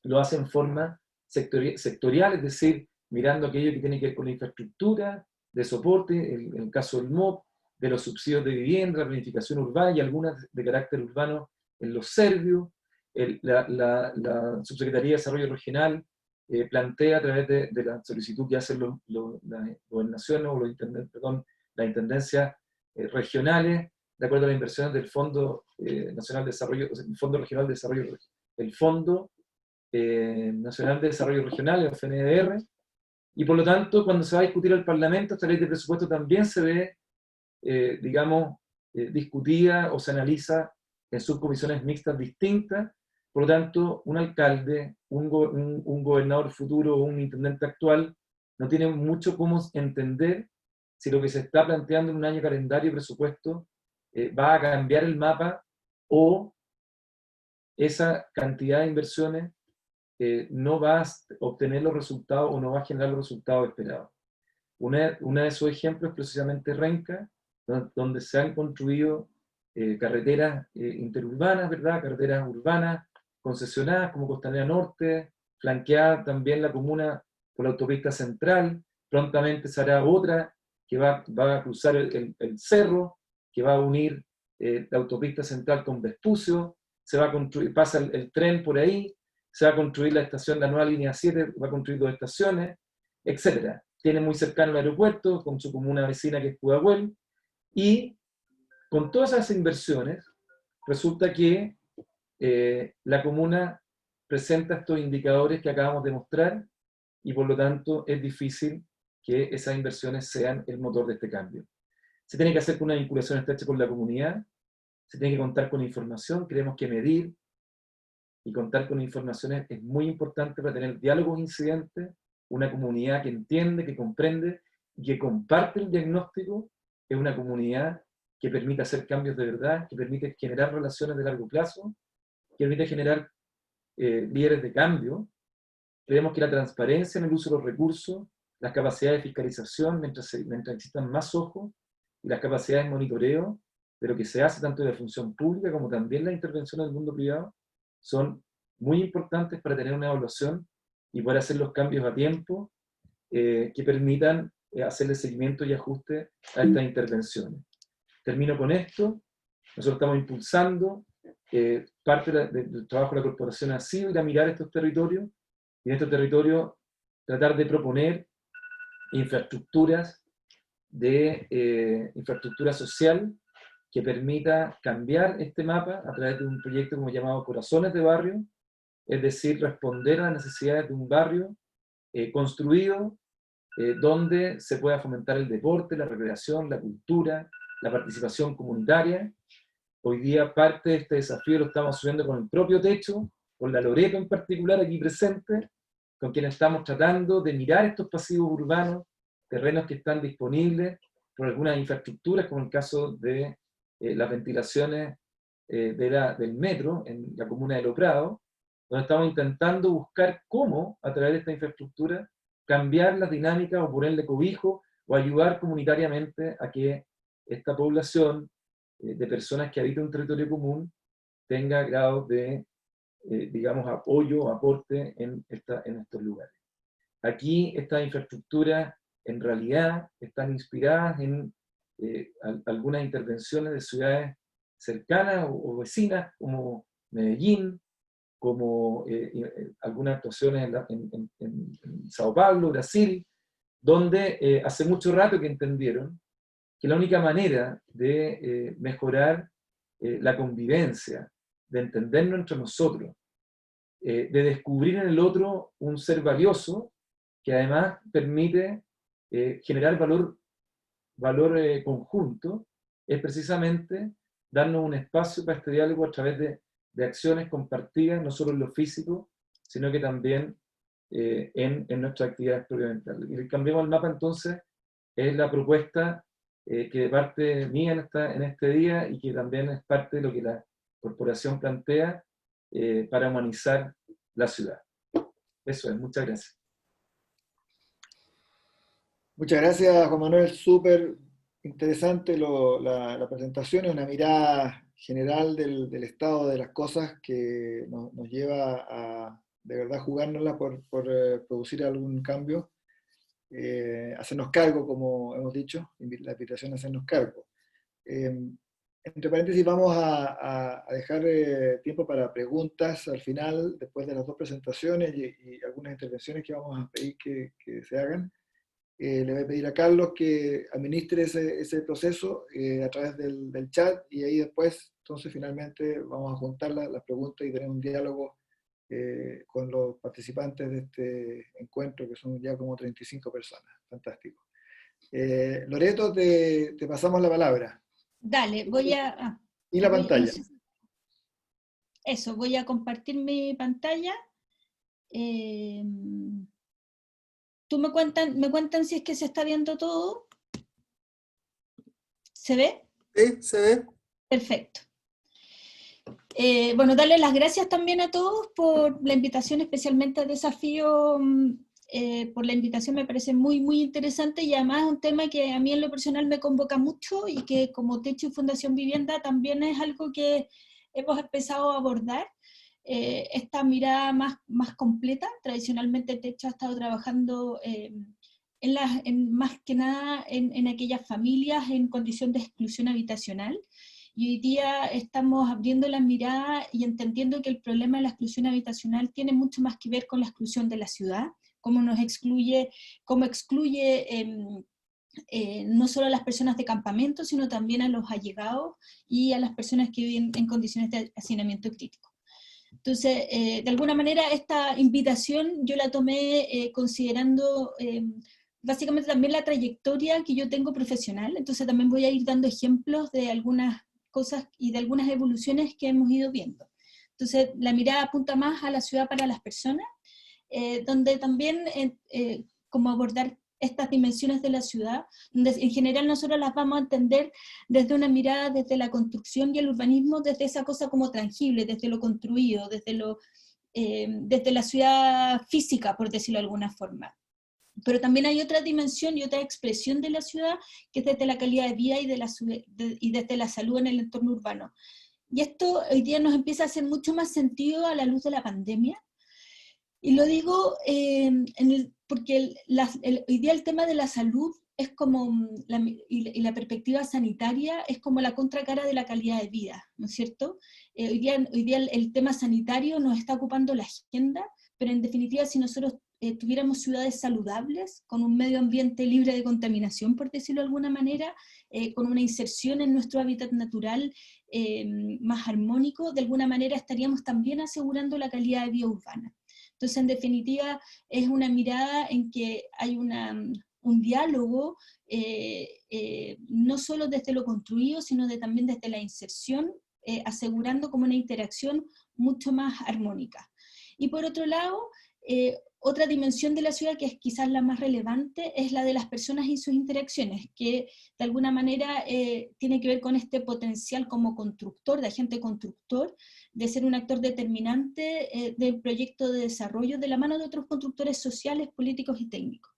lo hace en forma sectorial, es decir, mirando aquello que tiene que ver con la infraestructura, de soporte, en el caso del MOP, de los subsidios de vivienda, la planificación urbana y algunas de carácter urbano en los servios. La Subsecretaría de Desarrollo Regional plantea a través de la solicitud que hacen las gobernaciones o las intendencias regionales, de acuerdo a las inversiones del Fondo Nacional de Desarrollo, el Fondo Regional de Desarrollo, el Fondo Nacional de Desarrollo Regional, el FNDR, y por lo tanto, cuando se va a discutir al Parlamento, esta ley de presupuesto también se ve, digamos, discutida o se analiza en subcomisiones mixtas distintas. Por lo tanto, un alcalde, un gobernador futuro o un intendente actual no tiene mucho cómo entender si lo que se está planteando en un año calendario y presupuesto va a cambiar el mapa o esa cantidad de inversiones no va a obtener los resultados o no va a generar los resultados esperados. Una de esos ejemplos es precisamente Renca, donde se han construido carreteras interurbanas, ¿verdad? Carreteras urbanas concesionadas como Costanera Norte, flanqueada también la comuna por la autopista central. Prontamente se hará otra que va a cruzar el cerro, que va a unir la autopista central con Vespucio. Se va a construir, pasa el tren por ahí, se va a construir la estación, la nueva línea 7, va a construir 2 estaciones, etc. Tiene muy cercano el aeropuerto, con su comuna vecina que es Pudahuel, y con todas esas inversiones, resulta que la comuna presenta estos indicadores que acabamos de mostrar, y por lo tanto es difícil que esas inversiones sean el motor de este cambio. Se tiene que hacer con una vinculación estrecha con la comunidad, se tiene que contar con información, creemos que medir y contar con informaciones es muy importante para tener diálogos incidentes, una comunidad que entiende, que comprende y que comparte el diagnóstico, es una comunidad que permite hacer cambios de verdad, que permite generar relaciones de largo plazo, que permite generar líderes de cambio, Creemos que la transparencia en el uso de los recursos, las capacidades de fiscalización, mientras existan más ojos, y las capacidades de monitoreo de lo que se hace tanto de la función pública como también la intervención del mundo privado, son muy importantes para tener una evaluación y poder hacer los cambios a tiempo que permitan hacerle seguimiento y ajuste a estas intervenciones. Termino con esto. Nosotros estamos impulsando, parte del trabajo de la corporación ha sido ir a mirar estos territorios, y en estos territorios tratar de proponer infraestructura social que permita cambiar este mapa a través de un proyecto como llamado Corazones de Barrio, es decir, responder a las necesidades de un barrio construido donde se pueda fomentar el deporte, la recreación, la cultura, la participación comunitaria. Hoy día parte de este desafío lo estamos asumiendo con el propio Techo, con la Loreto en particular aquí presente, con quien estamos tratando de mirar estos pasivos urbanos, terrenos que están disponibles por algunas infraestructuras, como el caso de las ventilaciones del metro en la comuna de Lo Prado, donde estamos intentando buscar cómo, a través de esta infraestructura, cambiar las dinámicas o ponerle cobijo o ayudar comunitariamente a que esta población de personas que habitan un territorio común tenga grados de, digamos, apoyo o aporte en estos lugares. Aquí estas infraestructuras en realidad están inspiradas en algunas intervenciones de ciudades cercanas o vecinas, como Medellín, como algunas actuaciones en Sao Paulo, Brasil, donde hace mucho rato que entendieron que la única manera de mejorar la convivencia, de entendernos entre nosotros, de descubrir en el otro un ser valioso, que además permite generar valor conjunto, es precisamente darnos un espacio para este diálogo a través de acciones compartidas, no solo en lo físico, sino que también en nuestras actividades propiamente. Y Cambiemos el Mapa, entonces, es la propuesta que de parte mía en este día, y que también es parte de lo que la corporación plantea para humanizar la ciudad. Eso es, muchas gracias.
Muchas gracias, Juan Manuel. Súper interesante la presentación, es una mirada general del estado de las cosas que nos lleva a de verdad jugárnosla por producir algún cambio, hacernos cargo, como hemos dicho, la invitación a hacernos cargo. Entre paréntesis, vamos a dejar tiempo para preguntas al final, después de las dos presentaciones y algunas intervenciones que vamos a pedir que se hagan. Le voy a pedir a Carlos que administre ese proceso a través del chat, y ahí después, entonces finalmente vamos a juntar las preguntas y tener un diálogo con los participantes de este encuentro, que son ya como 35 personas. Fantástico. Loreto, te pasamos la palabra.
Dale, voy a...
Y la pantalla.
Eso, voy a compartir mi pantalla. ¿Tú me cuentan si es que se está viendo todo? ¿Se ve?
Sí, se ve.
Perfecto. Bueno, darle las gracias también a todos por la invitación, especialmente al desafío, por la invitación. Me parece muy, muy interesante, y además es un tema que a mí en lo personal me convoca mucho, y que como Techo y Fundación Vivienda también es algo que hemos empezado a abordar. Esta mirada más completa. Tradicionalmente Techo ha estado trabajando más que nada en aquellas familias en condición de exclusión habitacional, y hoy día estamos abriendo la mirada y entendiendo que el problema de la exclusión habitacional tiene mucho más que ver con la exclusión de la ciudad, cómo excluye no solo a las personas de campamento, sino también a los allegados y a las personas que viven en condiciones de hacinamiento crítico. Entonces, de alguna manera, esta invitación yo la tomé considerando básicamente también la trayectoria que yo tengo profesional. Entonces también voy a ir dando ejemplos de algunas cosas y de algunas evoluciones que hemos ido viendo. Entonces, la mirada apunta más a la ciudad para las personas, donde también como abordar estas dimensiones de la ciudad, donde en general nosotros las vamos a entender desde una mirada desde la construcción y el urbanismo, desde esa cosa como tangible, desde lo construido, desde lo desde la ciudad física, por decirlo de alguna forma. Pero también hay otra dimensión y otra expresión de la ciudad, que es desde la calidad de vida y desde la salud en el entorno urbano. Y esto hoy día nos empieza a hacer mucho más sentido a la luz de la pandemia. Y lo digo porque hoy día el tema de la salud es como, y la perspectiva sanitaria es como la contracara de la calidad de vida, ¿no es cierto? Hoy día el tema sanitario nos está ocupando la agenda, pero en definitiva si nosotros tuviéramos ciudades saludables, con un medio ambiente libre de contaminación, por decirlo de alguna manera, con una inserción en nuestro hábitat natural más armónico, de alguna manera estaríamos también asegurando la calidad de vida urbana. Entonces, en definitiva, es una mirada en que hay un diálogo, no solo desde lo construido, sino también desde la inserción, asegurando como una interacción mucho más armónica. Y por otro lado, otra dimensión de la ciudad, que es quizás la más relevante, es la de las personas y sus interacciones, que de alguna manera tiene que ver con este potencial como constructor, de agente constructor, de ser un actor determinante del proyecto de desarrollo de la mano de otros constructores sociales, políticos y técnicos.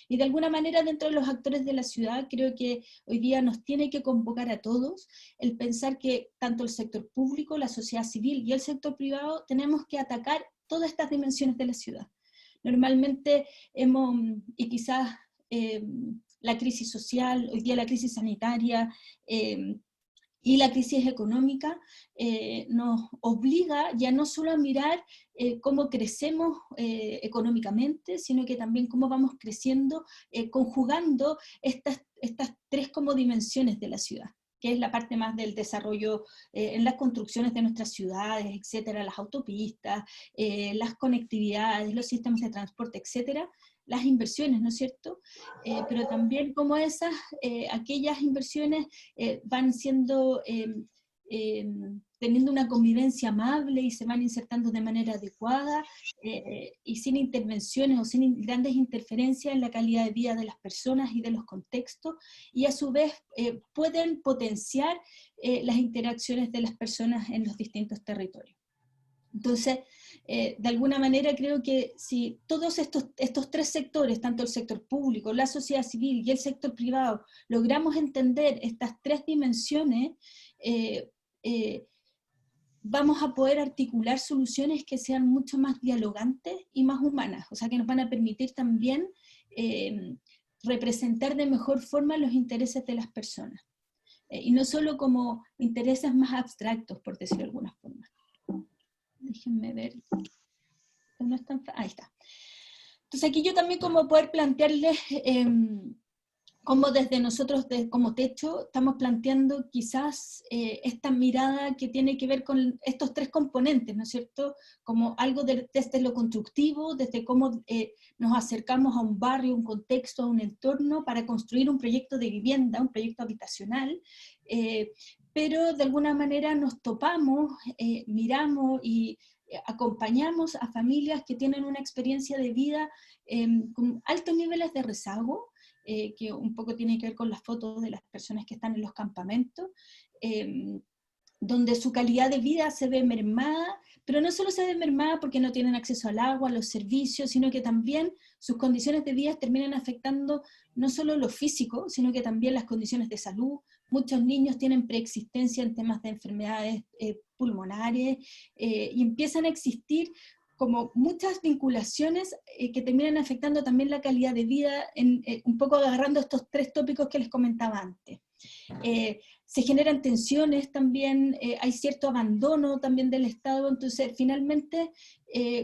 Y de alguna manera dentro de los actores de la ciudad creo que hoy día nos tiene que convocar a todos el pensar que tanto el sector público, la sociedad civil y el sector privado tenemos que atacar todas estas dimensiones de la ciudad. Normalmente y quizás la crisis social, hoy día la crisis sanitaria, y la crisis económica nos obliga ya no solo a mirar cómo crecemos económicamente, sino que también cómo vamos creciendo, conjugando estas tres como dimensiones de la ciudad, que es la parte más del desarrollo en las construcciones de nuestras ciudades, etcétera, las autopistas, las conectividades, los sistemas de transporte, etcétera, las inversiones, ¿no es cierto? Pero también como aquellas inversiones van siendo, teniendo una convivencia amable y se van insertando de manera adecuada y sin intervenciones o sin grandes interferencias en la calidad de vida de las personas y de los contextos, y a su vez pueden potenciar las interacciones de las personas en los distintos territorios. Entonces, de alguna manera creo que si todos estos tres sectores, tanto el sector público, la sociedad civil y el sector privado, logramos entender estas tres dimensiones, vamos a poder articular soluciones que sean mucho más dialogantes y más humanas, o sea, que nos van a permitir también representar de mejor forma los intereses de las personas, y no solo como intereses más abstractos, por decirlo de alguna forma. Déjenme ver. No es tan ahí está. Entonces aquí yo también como poder plantearles cómo desde nosotros como Techo estamos planteando quizás esta mirada que tiene que ver con estos tres componentes, ¿no es cierto? Como algo desde lo constructivo, desde cómo nos acercamos a un barrio, un contexto, a un entorno para construir un proyecto de vivienda, un proyecto habitacional, pero de alguna manera nos topamos, miramos y acompañamos a familias que tienen una experiencia de vida con altos niveles de rezago, que un poco tiene que ver con las fotos de las personas que están en los campamentos, donde su calidad de vida se ve mermada, pero no solo se ve mermada porque no tienen acceso al agua, a los servicios, sino que también sus condiciones de vida terminan afectando no solo lo físico, sino que también las condiciones de salud. Muchos niños tienen preexistencia en temas de enfermedades pulmonares, y empiezan a existir como muchas vinculaciones que terminan afectando también la calidad de vida, un poco agarrando estos tres tópicos que les comentaba antes. Se generan tensiones también, hay cierto abandono también del Estado, entonces finalmente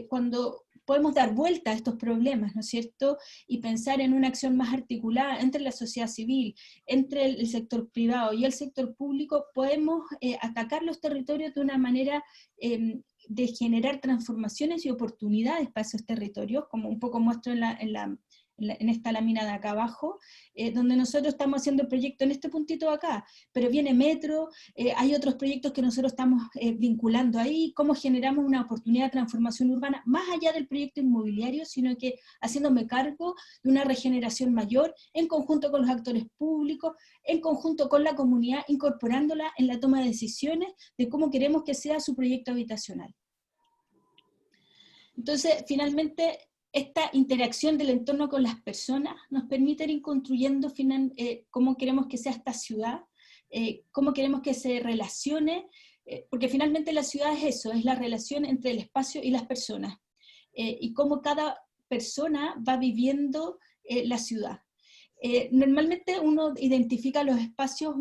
cuando podemos dar vuelta a estos problemas, ¿no es cierto? Y pensar en una acción más articulada entre la sociedad civil, entre el sector privado y el sector público, podemos atacar los territorios de una manera de generar transformaciones y oportunidades para esos territorios, como un poco muestro en esta lámina de acá abajo, donde nosotros estamos haciendo el proyecto en este puntito de acá, pero viene Metro, hay otros proyectos que nosotros estamos vinculando ahí, cómo generamos una oportunidad de transformación urbana, más allá del proyecto inmobiliario, sino que haciéndome cargo de una regeneración mayor, en conjunto con los actores públicos, en conjunto con la comunidad, incorporándola en la toma de decisiones de cómo queremos que sea su proyecto habitacional. Entonces, finalmente, esta interacción del entorno con las personas nos permite ir construyendo cómo queremos que sea esta ciudad, cómo queremos que se relacione, porque finalmente la ciudad es eso, es la relación entre el espacio y las personas, y cómo cada persona va viviendo la ciudad. Normalmente uno identifica los espacios,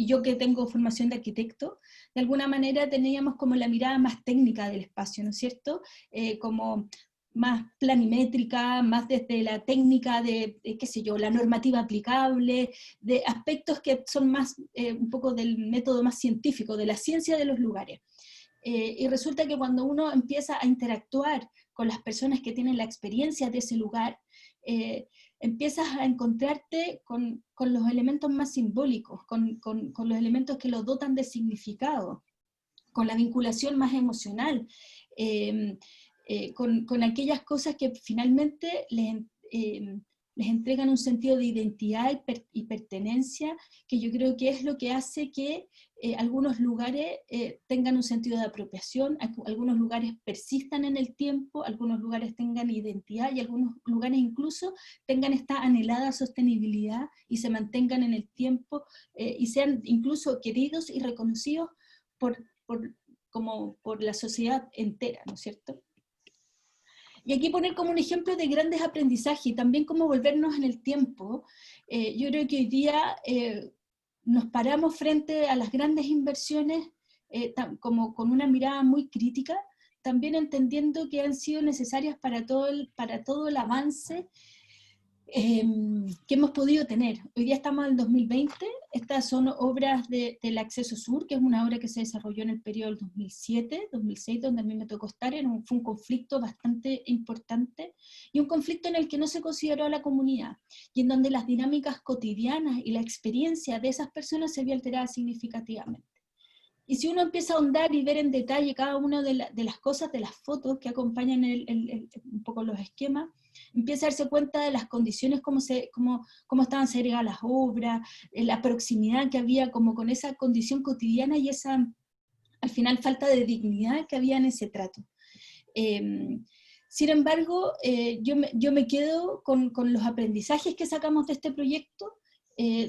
y yo que tengo formación de arquitecto, de alguna manera teníamos como la mirada más técnica del espacio, ¿no es cierto? Como más planimétrica, más desde la técnica de, qué sé yo, la normativa aplicable, de aspectos que son más, un poco del método más científico, de la ciencia de los lugares. Y resulta que cuando uno empieza a interactuar con las personas que tienen la experiencia de ese lugar, empiezas a encontrarte con los elementos más simbólicos, con los elementos que lo dotan de significado, con la vinculación más emocional, con aquellas cosas que finalmente les entregan un sentido de identidad y pertenencia, que yo creo que es lo que hace que algunos lugares tengan un sentido de apropiación, algunos lugares persistan en el tiempo, algunos lugares tengan identidad y algunos lugares incluso tengan esta anhelada sostenibilidad y se mantengan en el tiempo y sean incluso queridos y reconocidos por la sociedad entera, ¿no es cierto? Y aquí poner como un ejemplo de grandes aprendizajes y también cómo volvernos en el tiempo. Yo creo que hoy día nos paramos frente a las grandes inversiones como con una mirada muy crítica, también entendiendo que han sido necesarias para todo el avance que hemos podido tener. Hoy día estamos en el 2020, estas son obras del Acceso Sur, que es una obra que se desarrolló en el periodo del 2007-2006, donde a mí me tocó estar, fue un conflicto bastante importante, y un conflicto en el que no se consideró a la comunidad, y en donde las dinámicas cotidianas y la experiencia de esas personas se vio alterada significativamente. Y si uno empieza a ahondar y ver en detalle cada una de las cosas, de las fotos que acompañan un poco los esquemas, empieza a darse cuenta de las condiciones, cómo estaban segregadas las obras, la proximidad que había como con esa condición cotidiana y esa, al final, falta de dignidad que había en ese trato. Sin embargo, yo me quedo con los aprendizajes que sacamos de este proyecto,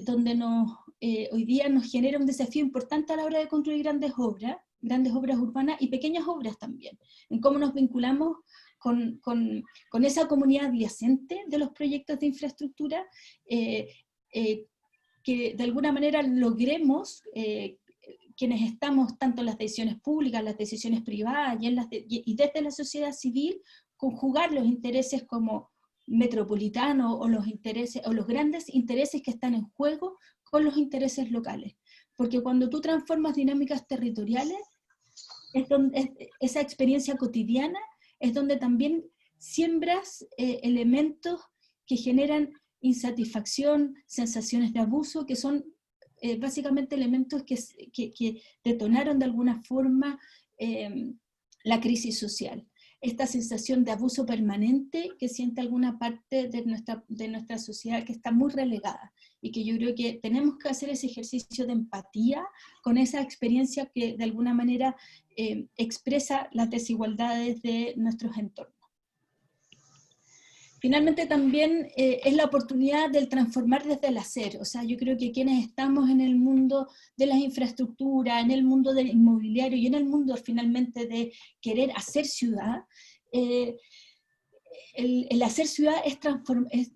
donde hoy día nos genera un desafío importante a la hora de construir grandes obras urbanas y pequeñas obras también, en cómo nos vinculamos con esa comunidad adyacente de los proyectos de infraestructura, que de alguna manera logremos, quienes estamos tanto en las decisiones públicas, las decisiones privadas y desde la sociedad civil, conjugar los intereses como metropolitanos o los grandes intereses que están en juego con los intereses locales. Porque cuando tú transformas dinámicas territoriales, esa experiencia cotidiana es donde también siembras elementos que generan insatisfacción, sensaciones de abuso, que son básicamente elementos que detonaron de alguna forma la crisis social. Esta sensación de abuso permanente que siente alguna parte de nuestra sociedad que está muy relegada, y que yo creo que tenemos que hacer ese ejercicio de empatía con esa experiencia que de alguna manera expresa las desigualdades de nuestros entornos. Finalmente también es la oportunidad del transformar desde el hacer. O sea, yo creo que quienes estamos en el mundo de las infraestructuras, en el mundo del inmobiliario y en el mundo finalmente de querer hacer ciudad, el hacer ciudad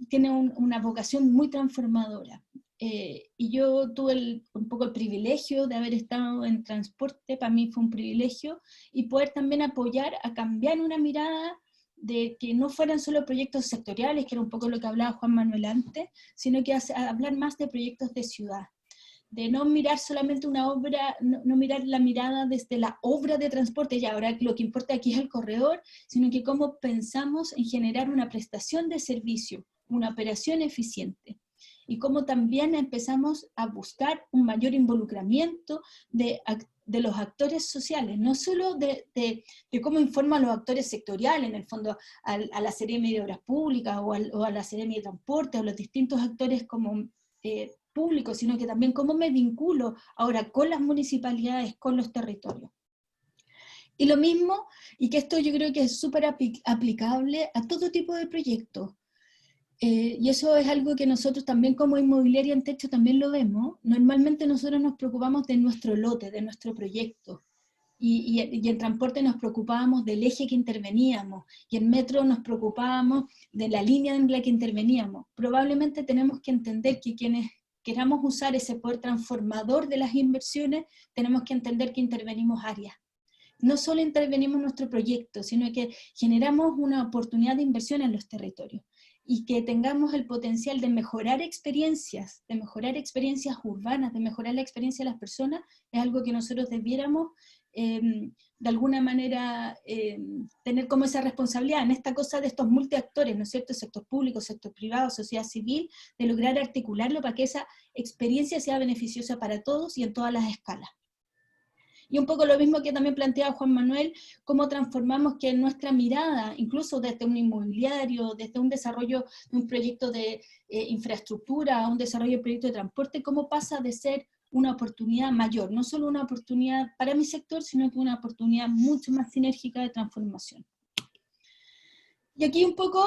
tiene una vocación muy transformadora. Y yo tuve un poco el privilegio de haber estado en transporte, para mí fue un privilegio, y poder también apoyar a cambiar una mirada de que no fueran solo proyectos sectoriales, que era un poco lo que hablaba Juan Manuel antes, sino que hablar más de proyectos de ciudad, de no mirar solamente una obra, no mirar la mirada desde la obra de transporte, y ahora lo que importa aquí es el corredor, sino que cómo pensamos en generar una prestación de servicio, una operación eficiente, y cómo también empezamos a buscar un mayor involucramiento de los actores sociales, no solo de cómo informan los actores sectoriales, en el fondo a la Seremi de Obras Públicas o a la Seremi de Transporte, o los distintos actores como públicos, sino que también cómo me vinculo ahora con las municipalidades, con los territorios. Y lo mismo, y que esto yo creo que es súper aplicable a todo tipo de proyectos. Y eso es algo que nosotros también como inmobiliaria en techo también lo vemos. Normalmente nosotros nos preocupamos de nuestro lote, de nuestro proyecto. Y en transporte nos preocupábamos del eje que interveníamos, y en metro nos preocupábamos de la línea en la que interveníamos. Probablemente tenemos que entender que quienes queramos usar ese poder transformador de las inversiones, tenemos que entender que intervenimos áreas. No solo intervenimos en nuestro proyecto, sino que generamos una oportunidad de inversión en los territorios, y que tengamos el potencial de mejorar experiencias urbanas, de mejorar la experiencia de las personas, es algo que nosotros debiéramos de alguna manera tener como esa responsabilidad en esta cosa de estos multiactores, ¿no es cierto? Sector público, sector privado, sociedad civil, de lograr articularlo para que esa experiencia sea beneficiosa para todos y en todas las escalas. Y un poco lo mismo que también planteaba Juan Manuel, cómo transformamos que nuestra mirada, incluso desde un inmobiliario, desde un desarrollo de un proyecto de infraestructura a un desarrollo de proyecto de transporte, cómo pasa de ser una oportunidad mayor, no solo una oportunidad para mi sector, sino que una oportunidad mucho más sinérgica de transformación. Y aquí un poco,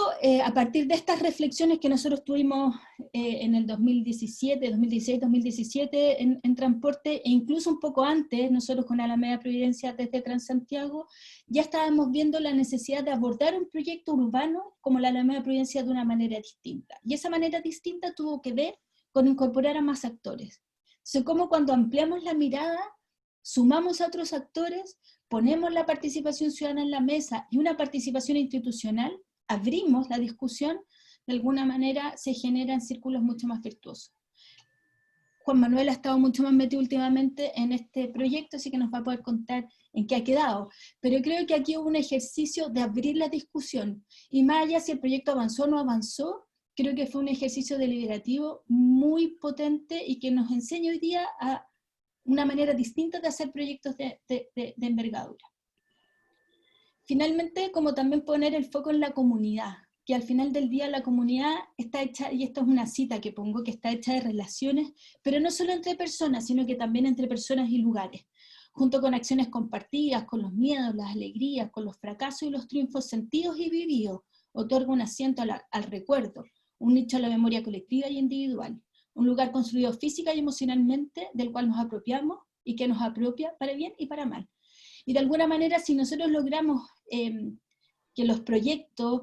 a partir de estas reflexiones que nosotros tuvimos en el 2017, 2016, 2017 en transporte, e incluso un poco antes, nosotros con Alameda Providencia desde Transantiago, ya estábamos viendo la necesidad de abordar un proyecto urbano como la Alameda Providencia de una manera distinta. Y esa manera distinta tuvo que ver con incorporar a más actores. Entonces, como cuando ampliamos la mirada, sumamos a otros actores, ponemos la participación ciudadana en la mesa y una participación institucional, abrimos la discusión, de alguna manera se generan círculos mucho más virtuosos. Juan Manuel ha estado mucho más metido últimamente en este proyecto, así que nos va a poder contar en qué ha quedado. Pero creo que aquí hubo un ejercicio de abrir la discusión, y más allá si el proyecto avanzó o no avanzó, creo que fue un ejercicio deliberativo muy potente y que nos enseña hoy día a una manera distinta de hacer proyectos de envergadura. Finalmente, como también poner el foco en la comunidad, que al final del día la comunidad está hecha, y esto es una cita que pongo, que está hecha de relaciones, pero no solo entre personas, sino que también entre personas y lugares, junto con acciones compartidas, con los miedos, las alegrías, con los fracasos y los triunfos sentidos y vividos, otorga un asiento al recuerdo, un nicho a la memoria colectiva y individual. Un lugar construido física y emocionalmente, del cual nos apropiamos y que nos apropia para bien y para mal. Y de alguna manera, si nosotros logramos que los proyectos,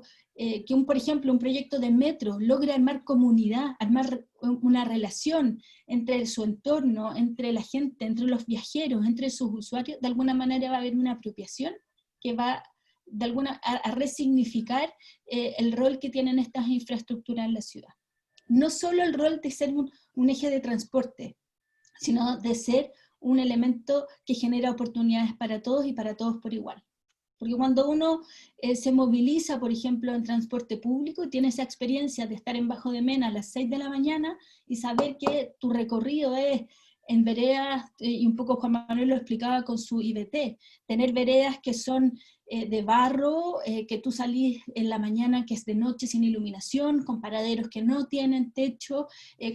por ejemplo, un proyecto de metro logre armar comunidad, armar una relación entre su entorno, entre la gente, entre los viajeros, entre sus usuarios, de alguna manera va a haber una apropiación que va a resignificar el rol que tienen estas infraestructuras en la ciudad. No solo el rol de ser un eje de transporte, sino de ser un elemento que genera oportunidades para todos y para todos por igual. Porque cuando uno se moviliza, por ejemplo, en transporte público, tiene esa experiencia de estar en Bajo de Mena a las 6 de la mañana y saber que tu recorrido es en veredas, y un poco Juan Manuel lo explicaba con su IBT, tener veredas que son de barro, que tú salís en la mañana que es de noche sin iluminación, con paraderos que no tienen techo,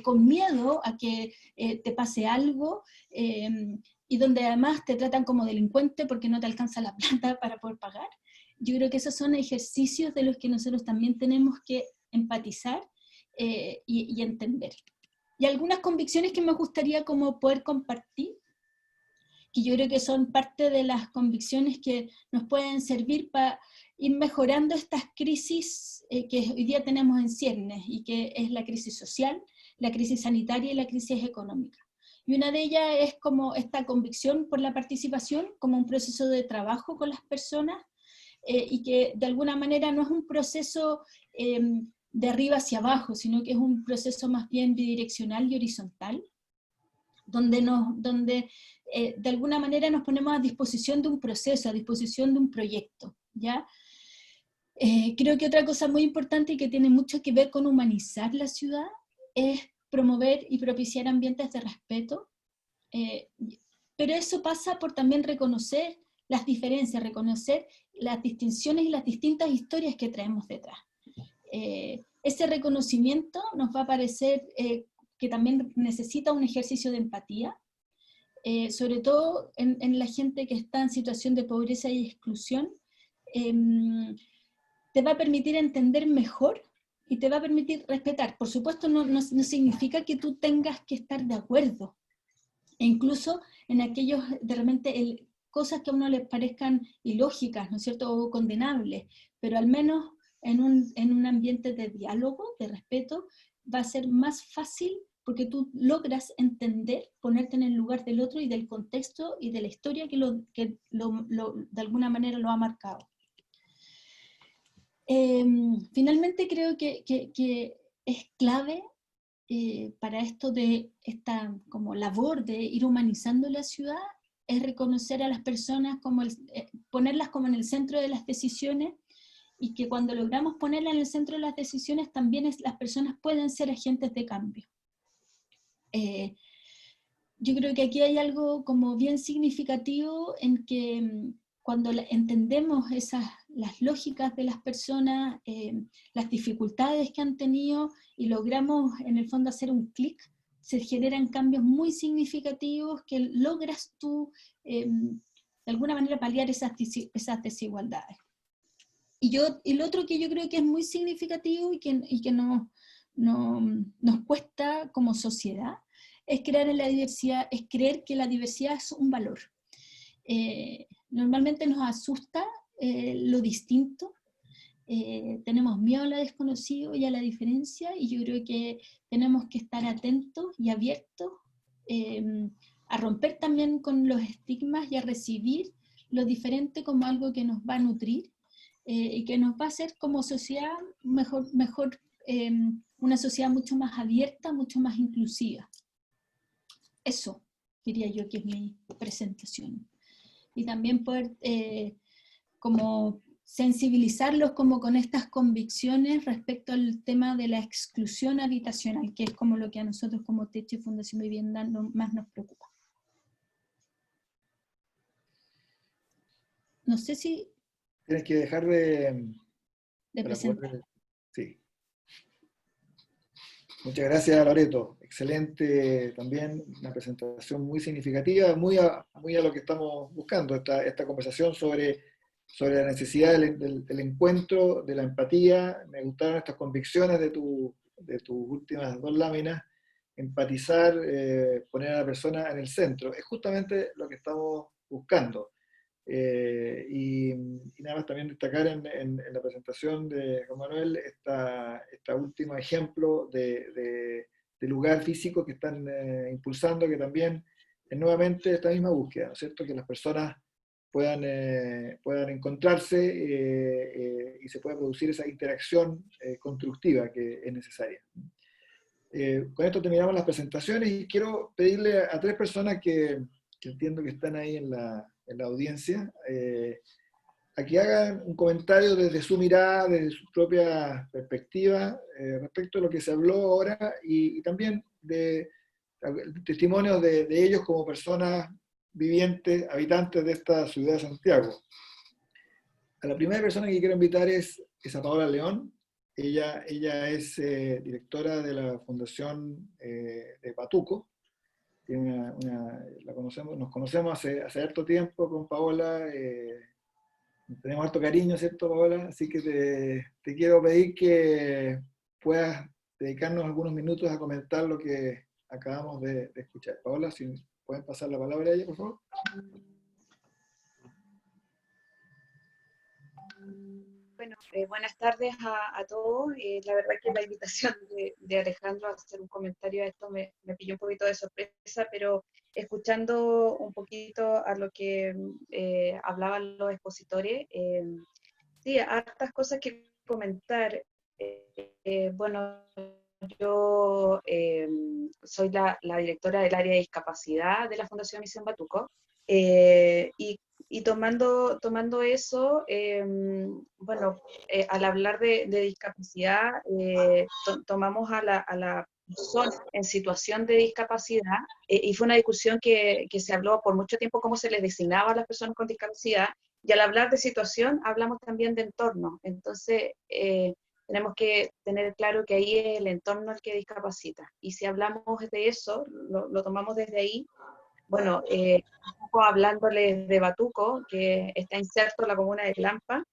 con miedo a que te pase algo, y donde además te tratan como delincuente porque no te alcanza la plata para poder pagar. Yo creo que esos son ejercicios de los que nosotros también tenemos que empatizar y entender. Y algunas convicciones que me gustaría como poder compartir, que yo creo que son parte de las convicciones que nos pueden servir para ir mejorando estas crisis que hoy día tenemos en ciernes, y que es la crisis social, la crisis sanitaria y la crisis económica. Y una de ellas es como esta convicción por la participación como un proceso de trabajo con las personas, y que de alguna manera no es un proceso de arriba hacia abajo, sino que es un proceso más bien bidireccional y horizontal, donde de alguna manera nos ponemos a disposición de un proceso, a disposición de un proyecto, ¿ya? Creo que otra cosa muy importante y que tiene mucho que ver con humanizar la ciudad es promover y propiciar ambientes de respeto, pero eso pasa por también reconocer las diferencias, reconocer las distinciones y las distintas historias que traemos detrás. Ese reconocimiento nos va a parecer que también necesita un ejercicio de empatía, sobre todo en la gente que está en situación de pobreza y exclusión, te va a permitir entender mejor y te va a permitir respetar. Por supuesto, no significa que tú tengas que estar de acuerdo. E incluso en aquellos, de repente, cosas que a uno les parezcan ilógicas, ¿no es cierto?, o condenables, pero al menos en un ambiente de diálogo, de respeto, va a ser más fácil porque tú logras entender, ponerte en el lugar del otro y del contexto y de la historia que de alguna manera lo ha marcado. Finalmente creo que es clave para esto de esta como labor de ir humanizando la ciudad, es reconocer a las personas, ponerlas como en el centro de las decisiones, y que cuando logramos ponerlas en el centro de las decisiones, también las personas pueden ser agentes de cambio. Yo creo que aquí hay algo como bien significativo en que cuando entendemos las lógicas de las personas, las dificultades que han tenido y logramos en el fondo hacer un clic, se generan cambios muy significativos que logras tú de alguna manera paliar esas desigualdades. Y lo otro que yo creo que es muy significativo y que nos cuesta como sociedad es creer en la diversidad, es creer que la diversidad es un valor. Normalmente nos asusta lo distinto, tenemos miedo a lo desconocido y a la diferencia, y yo creo que tenemos que estar atentos y abiertos a romper también con los estigmas y a recibir lo diferente como algo que nos va a nutrir y que nos va a hacer como sociedad mejor una sociedad mucho más abierta, mucho más inclusiva. Eso diría yo que es mi presentación. Y también poder como sensibilizarlos como con estas convicciones respecto al tema de la exclusión habitacional, que es como lo que a nosotros como Techo y Fundación Vivienda más nos preocupa. No sé si...
Tienes que dejar de
presentar.
Sí. Muchas gracias, Loreto. Excelente también, una presentación muy significativa, muy a lo que estamos buscando, esta conversación sobre la necesidad del encuentro, de la empatía. Me gustaron estas convicciones de tus últimas dos láminas. Empatizar, poner a la persona en el centro. Es justamente lo que estamos buscando. Y nada más también destacar en la presentación de Juan Manuel esta último ejemplo de lugar físico que están impulsando, que también es nuevamente esta misma búsqueda, ¿no es cierto? Que las personas puedan encontrarse y se pueda producir esa interacción constructiva que es necesaria. Con esto terminamos las presentaciones y quiero pedirle a tres personas que entiendo que están ahí en la audiencia, a que hagan un comentario desde su mirada, desde su propia perspectiva, respecto a lo que se habló ahora y también de testimonios de ellos como personas vivientes, habitantes de esta ciudad de Santiago. A la primera persona que quiero invitar es a Paola León. Ella es directora de la Fundación de Patuco. Nos conocemos hace harto tiempo con Paola, tenemos harto cariño, ¿cierto, Paola? Así que te quiero pedir que puedas dedicarnos algunos minutos a comentar lo que acabamos de escuchar. Paola, si pueden pasar la palabra a ella, por favor.
Bueno, buenas tardes a todos. La verdad que la invitación de Alejandro a hacer un comentario a esto me pilló un poquito de sorpresa, pero escuchando un poquito a lo que hablaban los expositores, sí, hartas cosas que comentar. Bueno, yo soy la directora del área de discapacidad de la Fundación Misión Patuco, y tomando eso, bueno, al hablar de discapacidad, tomamos a la persona en situación de discapacidad, y fue una discusión que se habló por mucho tiempo cómo se les designaba a las personas con discapacidad, y al hablar de situación hablamos también de entorno. Entonces, tenemos que tener claro que ahí es el entorno el que discapacita, y si hablamos de eso, lo tomamos desde ahí. bueno, un poco hablándoles de Batuco, que está inserto en la comuna de Clampa,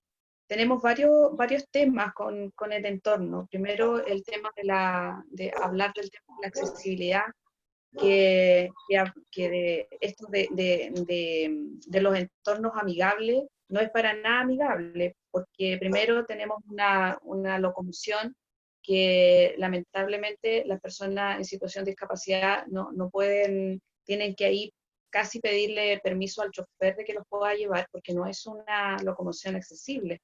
tenemos varios temas con el entorno. Primero, el tema de hablar del tema de la accesibilidad, que de esto de los entornos amigables no es para nada amigable, porque primero tenemos una locomoción que lamentablemente las personas en situación de discapacidad no pueden, tienen que ahí casi pedirle permiso al chofer de que los pueda llevar, porque no es una locomoción accesible.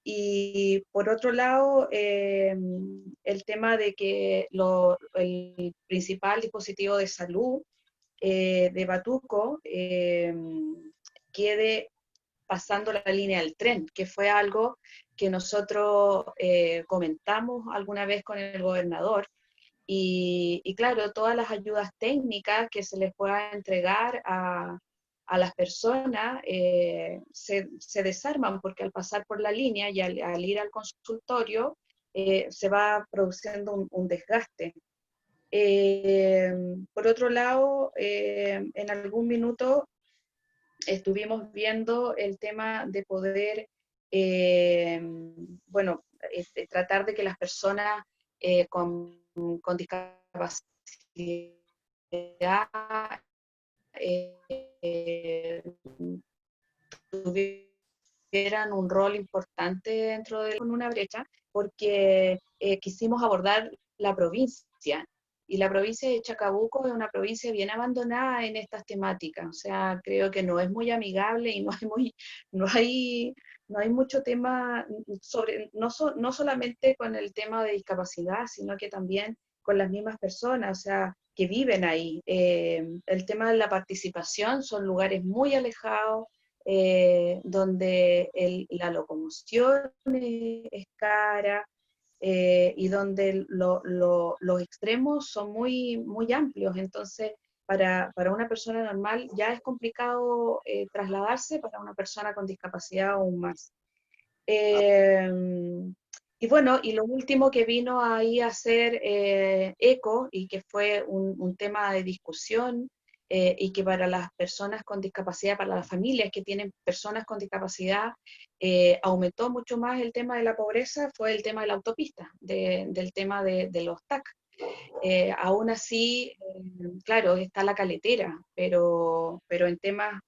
Y por otro lado, el tema de que el principal dispositivo de salud de Batuco quede pasando la línea del tren, que fue algo que nosotros comentamos alguna vez con el gobernador. Y claro, todas las ayudas técnicas que se les pueda entregar a las personas se desarman porque al pasar por la línea y al ir al consultorio se va produciendo un desgaste. Por otro lado, en algún minuto estuvimos viendo el tema de poder, bueno, tratar de que las personas con discapacidad tuvieran un rol importante dentro de con una brecha, porque quisimos abordar la provincia. Y la provincia de Chacabuco es una provincia bien abandonada en estas temáticas. O sea, creo que no es muy amigable y no hay, no hay mucho tema sobre, no solamente con el tema de discapacidad, sino que también con las mismas personas, o sea, que viven ahí. El tema de la participación son lugares muy alejados, donde la locomoción es cara, y donde los extremos son muy amplios. Entonces, para una persona normal ya es complicado trasladarse, para una persona con discapacidad aún más. Eh, y bueno, y lo último que vino ahí a hacer eco y que fue un tema de discusión y que para las personas con discapacidad, para las familias que tienen personas con discapacidad, aumentó mucho más el tema de la pobreza, fue el tema de la autopista, del tema de los TAC. Aún así, claro, está la caletera, pero en temas,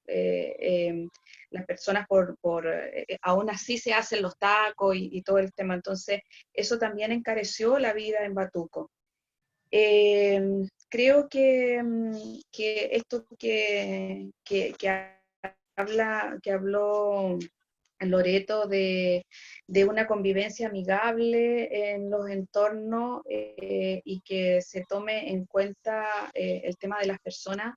las personas aún así se hacen los tacos y todo el tema. Entonces, eso también encareció la vida en Batuco. Creo que esto que habló Loreto de una convivencia amigable en los entornos y que se tome en cuenta el tema de las personas.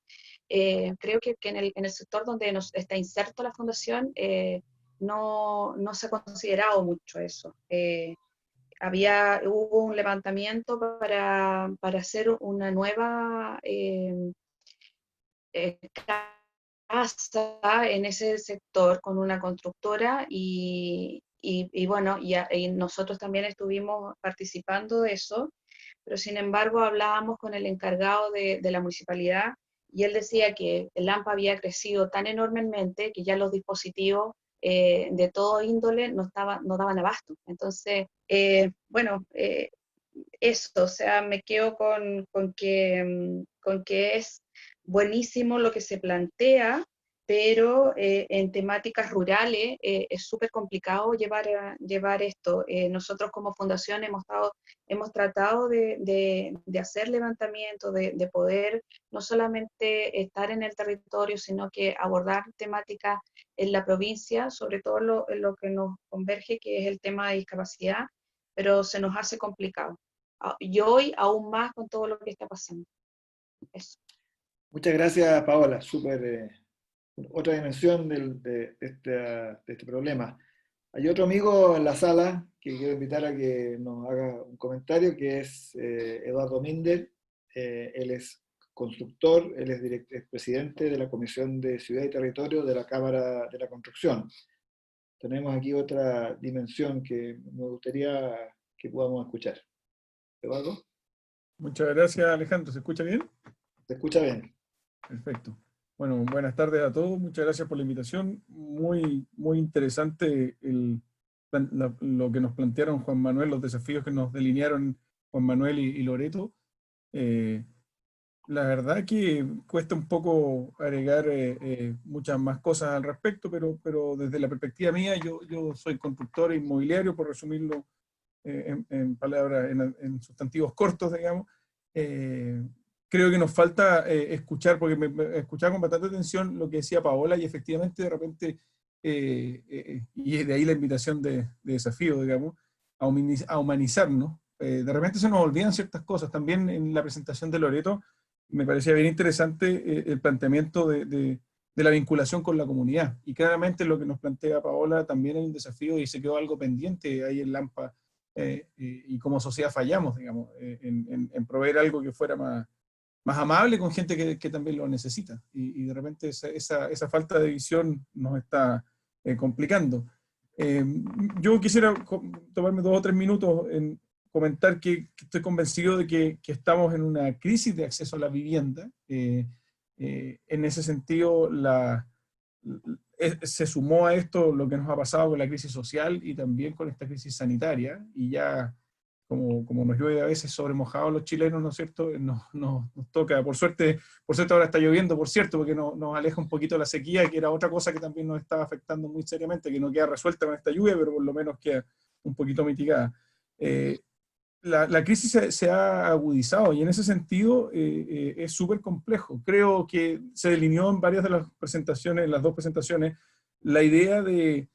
Creo que en el sector donde está inserto la fundación no se ha considerado mucho eso. Hubo un levantamiento para hacer una nueva casa en ese sector con una constructora y bueno, y nosotros también estuvimos participando de eso, pero sin embargo hablábamos con el encargado de la municipalidad y él decía que el AMPA había crecido tan enormemente que ya los dispositivos de todo índole no daban abasto. Entonces, bueno, eso, o sea, me quedo con que es buenísimo lo que se plantea, pero en temáticas rurales es súper complicado llevar esto. Nosotros como fundación hemos tratado de hacer levantamiento, de poder no solamente estar en el territorio, sino que abordar temáticas en la provincia, sobre todo en lo que nos converge, que es el tema de discapacidad, pero se nos hace complicado. Y hoy aún más con todo lo que está pasando. Eso.
Muchas gracias, Paola. Súper, otra dimensión de este problema. Hay otro amigo en la sala que quiero invitar a que nos haga un comentario, que es Eduardo Minder. Él es constructor, él es presidente de la Comisión de Ciudad y Territorio de la Cámara de la Construcción. Tenemos aquí otra dimensión que me gustaría que podamos escuchar. Eduardo.
Muchas gracias, Alejandro. ¿Se escucha bien?
Se escucha bien.
Perfecto. Bueno, buenas tardes a todos. Muchas gracias por la invitación. Muy, muy interesante lo que nos plantearon Juan Manuel, los desafíos que nos delinearon Juan Manuel y Loreto. La verdad que cuesta un poco agregar muchas más cosas al respecto, pero desde la perspectiva mía, yo soy constructor inmobiliario, por resumirlo en palabras, en sustantivos cortos, digamos. Creo que nos falta escuchar, porque me escuchaba con bastante atención lo que decía Paola, y efectivamente de repente, y de ahí la invitación de desafío, digamos, a humanizarnos. De repente se nos olvidan ciertas cosas. También en la presentación de Loreto me parecía bien interesante el planteamiento de la vinculación con la comunidad. Y claramente lo que nos plantea Paola también es un desafío y se quedó algo pendiente ahí en Lampa, y como sociedad fallamos, digamos, en proveer algo que fuera más amable con gente que también lo necesita. Y de repente esa falta de visión nos está complicando. Yo quisiera tomarme 2 o 3 minutos en comentar que estoy convencido de que estamos en una crisis de acceso a la vivienda. En ese sentido, se sumó a esto lo que nos ha pasado con la crisis social y también con esta crisis sanitaria, y ya como nos llueve a veces sobre mojado a los chilenos, ¿no es cierto? Nos toca, por suerte ahora está lloviendo, por cierto, porque nos aleja un poquito la sequía, que era otra cosa que también nos estaba afectando muy seriamente, que no queda resuelta con esta lluvia, pero por lo menos queda un poquito mitigada. La crisis se ha agudizado, y en ese sentido es súper complejo. Creo que se delineó en varias de las presentaciones, en las 2 presentaciones, la idea de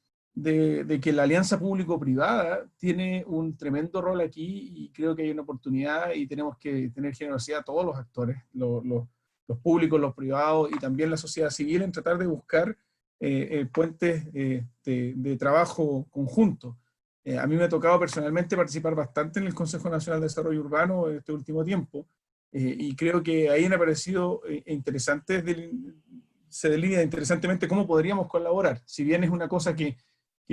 que la alianza público-privada tiene un tremendo rol aquí, y creo que hay una oportunidad y tenemos que tener generosidad a todos los actores, los públicos, los privados y también la sociedad civil, en tratar de buscar puentes de trabajo conjunto. A mí me ha tocado personalmente participar bastante en el Consejo Nacional de Desarrollo Urbano este último tiempo, y creo que ahí han aparecido interesantes, se delinea interesantemente cómo podríamos colaborar. Si bien es una cosa que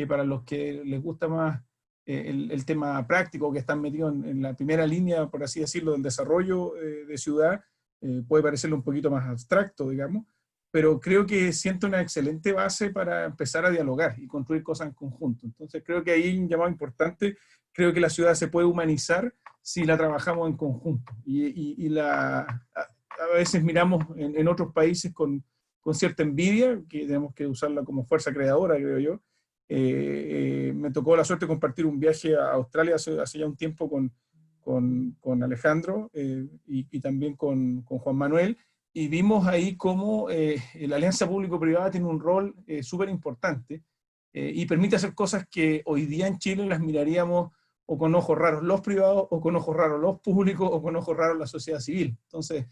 para los que les gusta más el tema práctico, que están metidos en la primera línea, por así decirlo, del desarrollo de ciudad, puede parecerle un poquito más abstracto, digamos, pero creo que siente una excelente base para empezar a dialogar y construir cosas en conjunto. Entonces creo que ahí hay un llamado importante. Creo que la ciudad se puede humanizar si la trabajamos en conjunto. A veces miramos en otros países con cierta envidia, que tenemos que usarla como fuerza creadora, creo yo. Me tocó la suerte de compartir un viaje a Australia hace ya un tiempo con Alejandro, y también con Juan Manuel, y vimos ahí cómo la alianza público-privada tiene un rol súper importante, y permite hacer cosas que hoy día en Chile las miraríamos o con ojos raros los privados, o con ojos raros los públicos, o con ojos raros la sociedad civil. Entonces,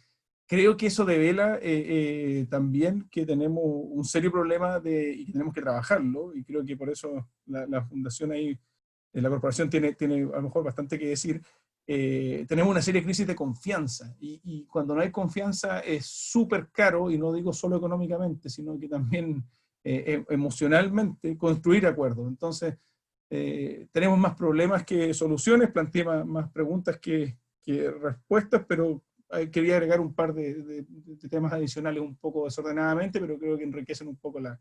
creo que eso devela también que tenemos un serio problema y que tenemos que trabajarlo, y creo que por eso la fundación ahí, la corporación tiene a lo mejor bastante que decir. Tenemos una seria crisis de confianza, y cuando no hay confianza es súper caro, y no digo solo económicamente, sino que también emocionalmente, construir acuerdos. Entonces, tenemos más problemas que soluciones. Planteé más preguntas que respuestas, pero quería agregar un par de temas adicionales un poco desordenadamente, pero creo que enriquecen un poco la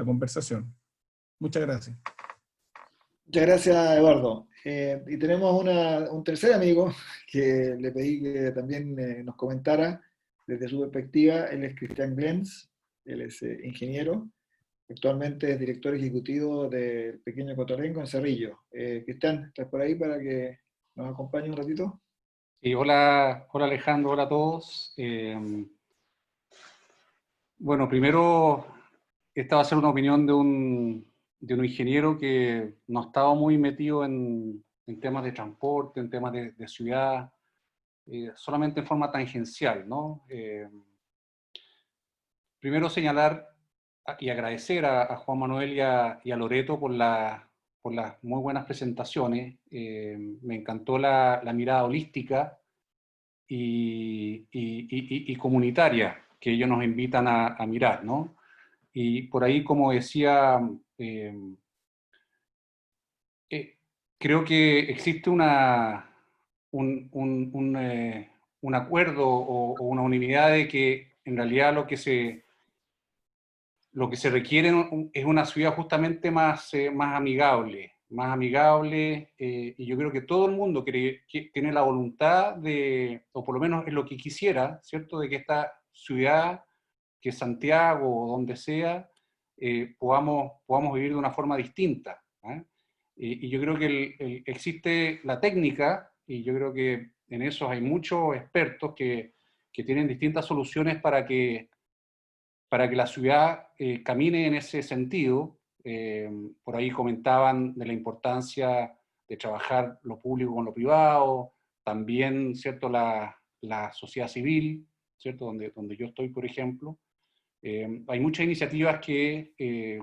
conversación. Muchas gracias.
Muchas gracias, Eduardo. Y tenemos un tercer amigo que le pedí que también nos comentara desde su perspectiva. Él es Cristian Glens, él es ingeniero, actualmente es director ejecutivo del Pequeño Cotorrengo en Cerrillo. Cristian, ¿estás por ahí para que nos acompañe un ratito?
Sí, hola Alejandro, hola a todos. Bueno, primero, esta va a ser una opinión de un ingeniero que no estaba muy metido en temas de transporte, en temas de ciudad, solamente en forma tangencial, ¿no? Primero señalar y agradecer a Juan Manuel y a Loreto por las muy buenas presentaciones. Me encantó la mirada holística y comunitaria que ellos nos invitan a mirar, ¿no? Y por ahí, como decía, creo que existe un un acuerdo o una unanimidad de que en realidad lo que se requiere es una ciudad justamente más, más amigable, y yo creo que todo el mundo que tiene la voluntad de, o por lo menos es lo que quisiera, ¿cierto?, de que esta ciudad, que Santiago o donde sea, podamos vivir de una forma distinta. Y yo creo que existe la técnica, y yo creo que en eso hay muchos expertos que tienen distintas soluciones para que la ciudad camine en ese sentido. Por ahí comentaban de la importancia de trabajar lo público con lo privado, también, ¿cierto?, la sociedad civil, ¿cierto?, donde yo estoy, por ejemplo. Hay muchas iniciativas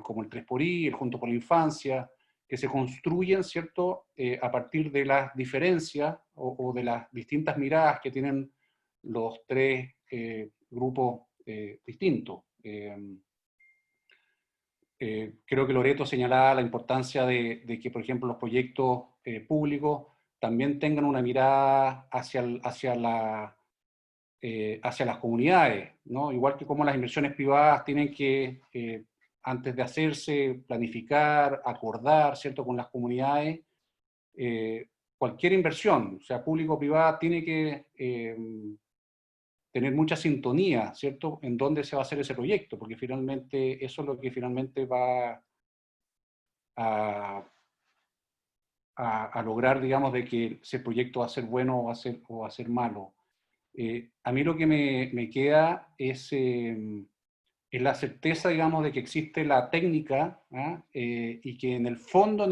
como el 3xI, el Junto por la Infancia, que se construyen, ¿cierto?, a partir de las diferencias o de las distintas miradas que tienen los tres grupos distintos. Creo que Loreto señalaba la importancia de que, por ejemplo, los proyectos públicos también tengan una mirada hacia las comunidades, ¿no? Igual que como las inversiones privadas tienen que, antes de hacerse, planificar, acordar, ¿cierto?, con las comunidades. Cualquier inversión, sea público o privada, tiene que tener mucha sintonía, ¿cierto?, en dónde se va a hacer ese proyecto, porque finalmente eso es lo que finalmente va a lograr, digamos, de que ese proyecto va a ser bueno o va a ser malo. A mí lo que me queda es la certeza, digamos, de que existe la técnica, y que en el fondo,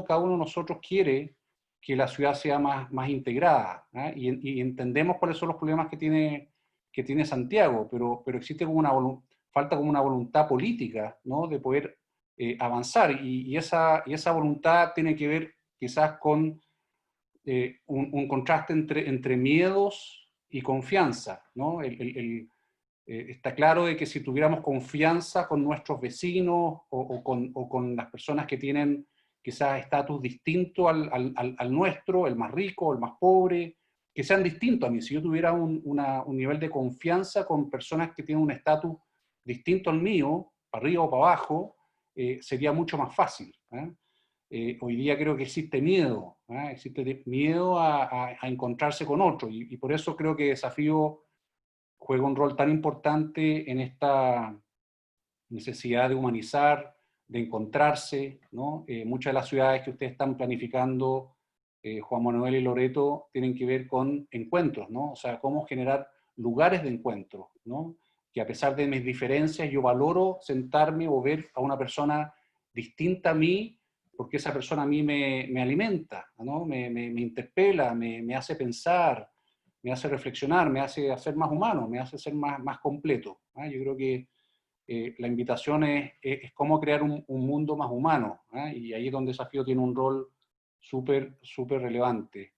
cada uno de nosotros quiere que la ciudad sea más integrada, y entendemos cuáles son los problemas que tiene Santiago, pero existe falta como una voluntad política, ¿no?, de poder avanzar, y esa voluntad tiene que ver quizás con un contraste entre miedos y confianza, ¿no? Está claro de que si tuviéramos confianza con nuestros vecinos o con las personas que tienen quizás estatus distinto al nuestro, el más rico, el más pobre, que sean distintos a mí. Si yo tuviera un nivel de confianza con personas que tienen un estatus distinto al mío, para arriba o para abajo, sería mucho más fácil. Hoy día creo que existe miedo, existe miedo a encontrarse con otro, y por eso creo que Desafío juega un rol tan importante en esta necesidad de humanizar, de encontrarse, ¿no? Muchas de las ciudades que ustedes están planificando, Juan Manuel y Loreto, tienen que ver con encuentros, ¿no? O sea, cómo generar lugares de encuentro, ¿no? Que a pesar de mis diferencias, yo valoro sentarme o ver a una persona distinta a mí, porque esa persona a mí me alimenta, ¿no? Me interpela, me hace pensar, me hace reflexionar, me hace ser más humano, me hace ser más completo. Yo creo que la invitación es cómo crear un mundo más humano, y ahí es donde Desafío tiene un rol súper relevante.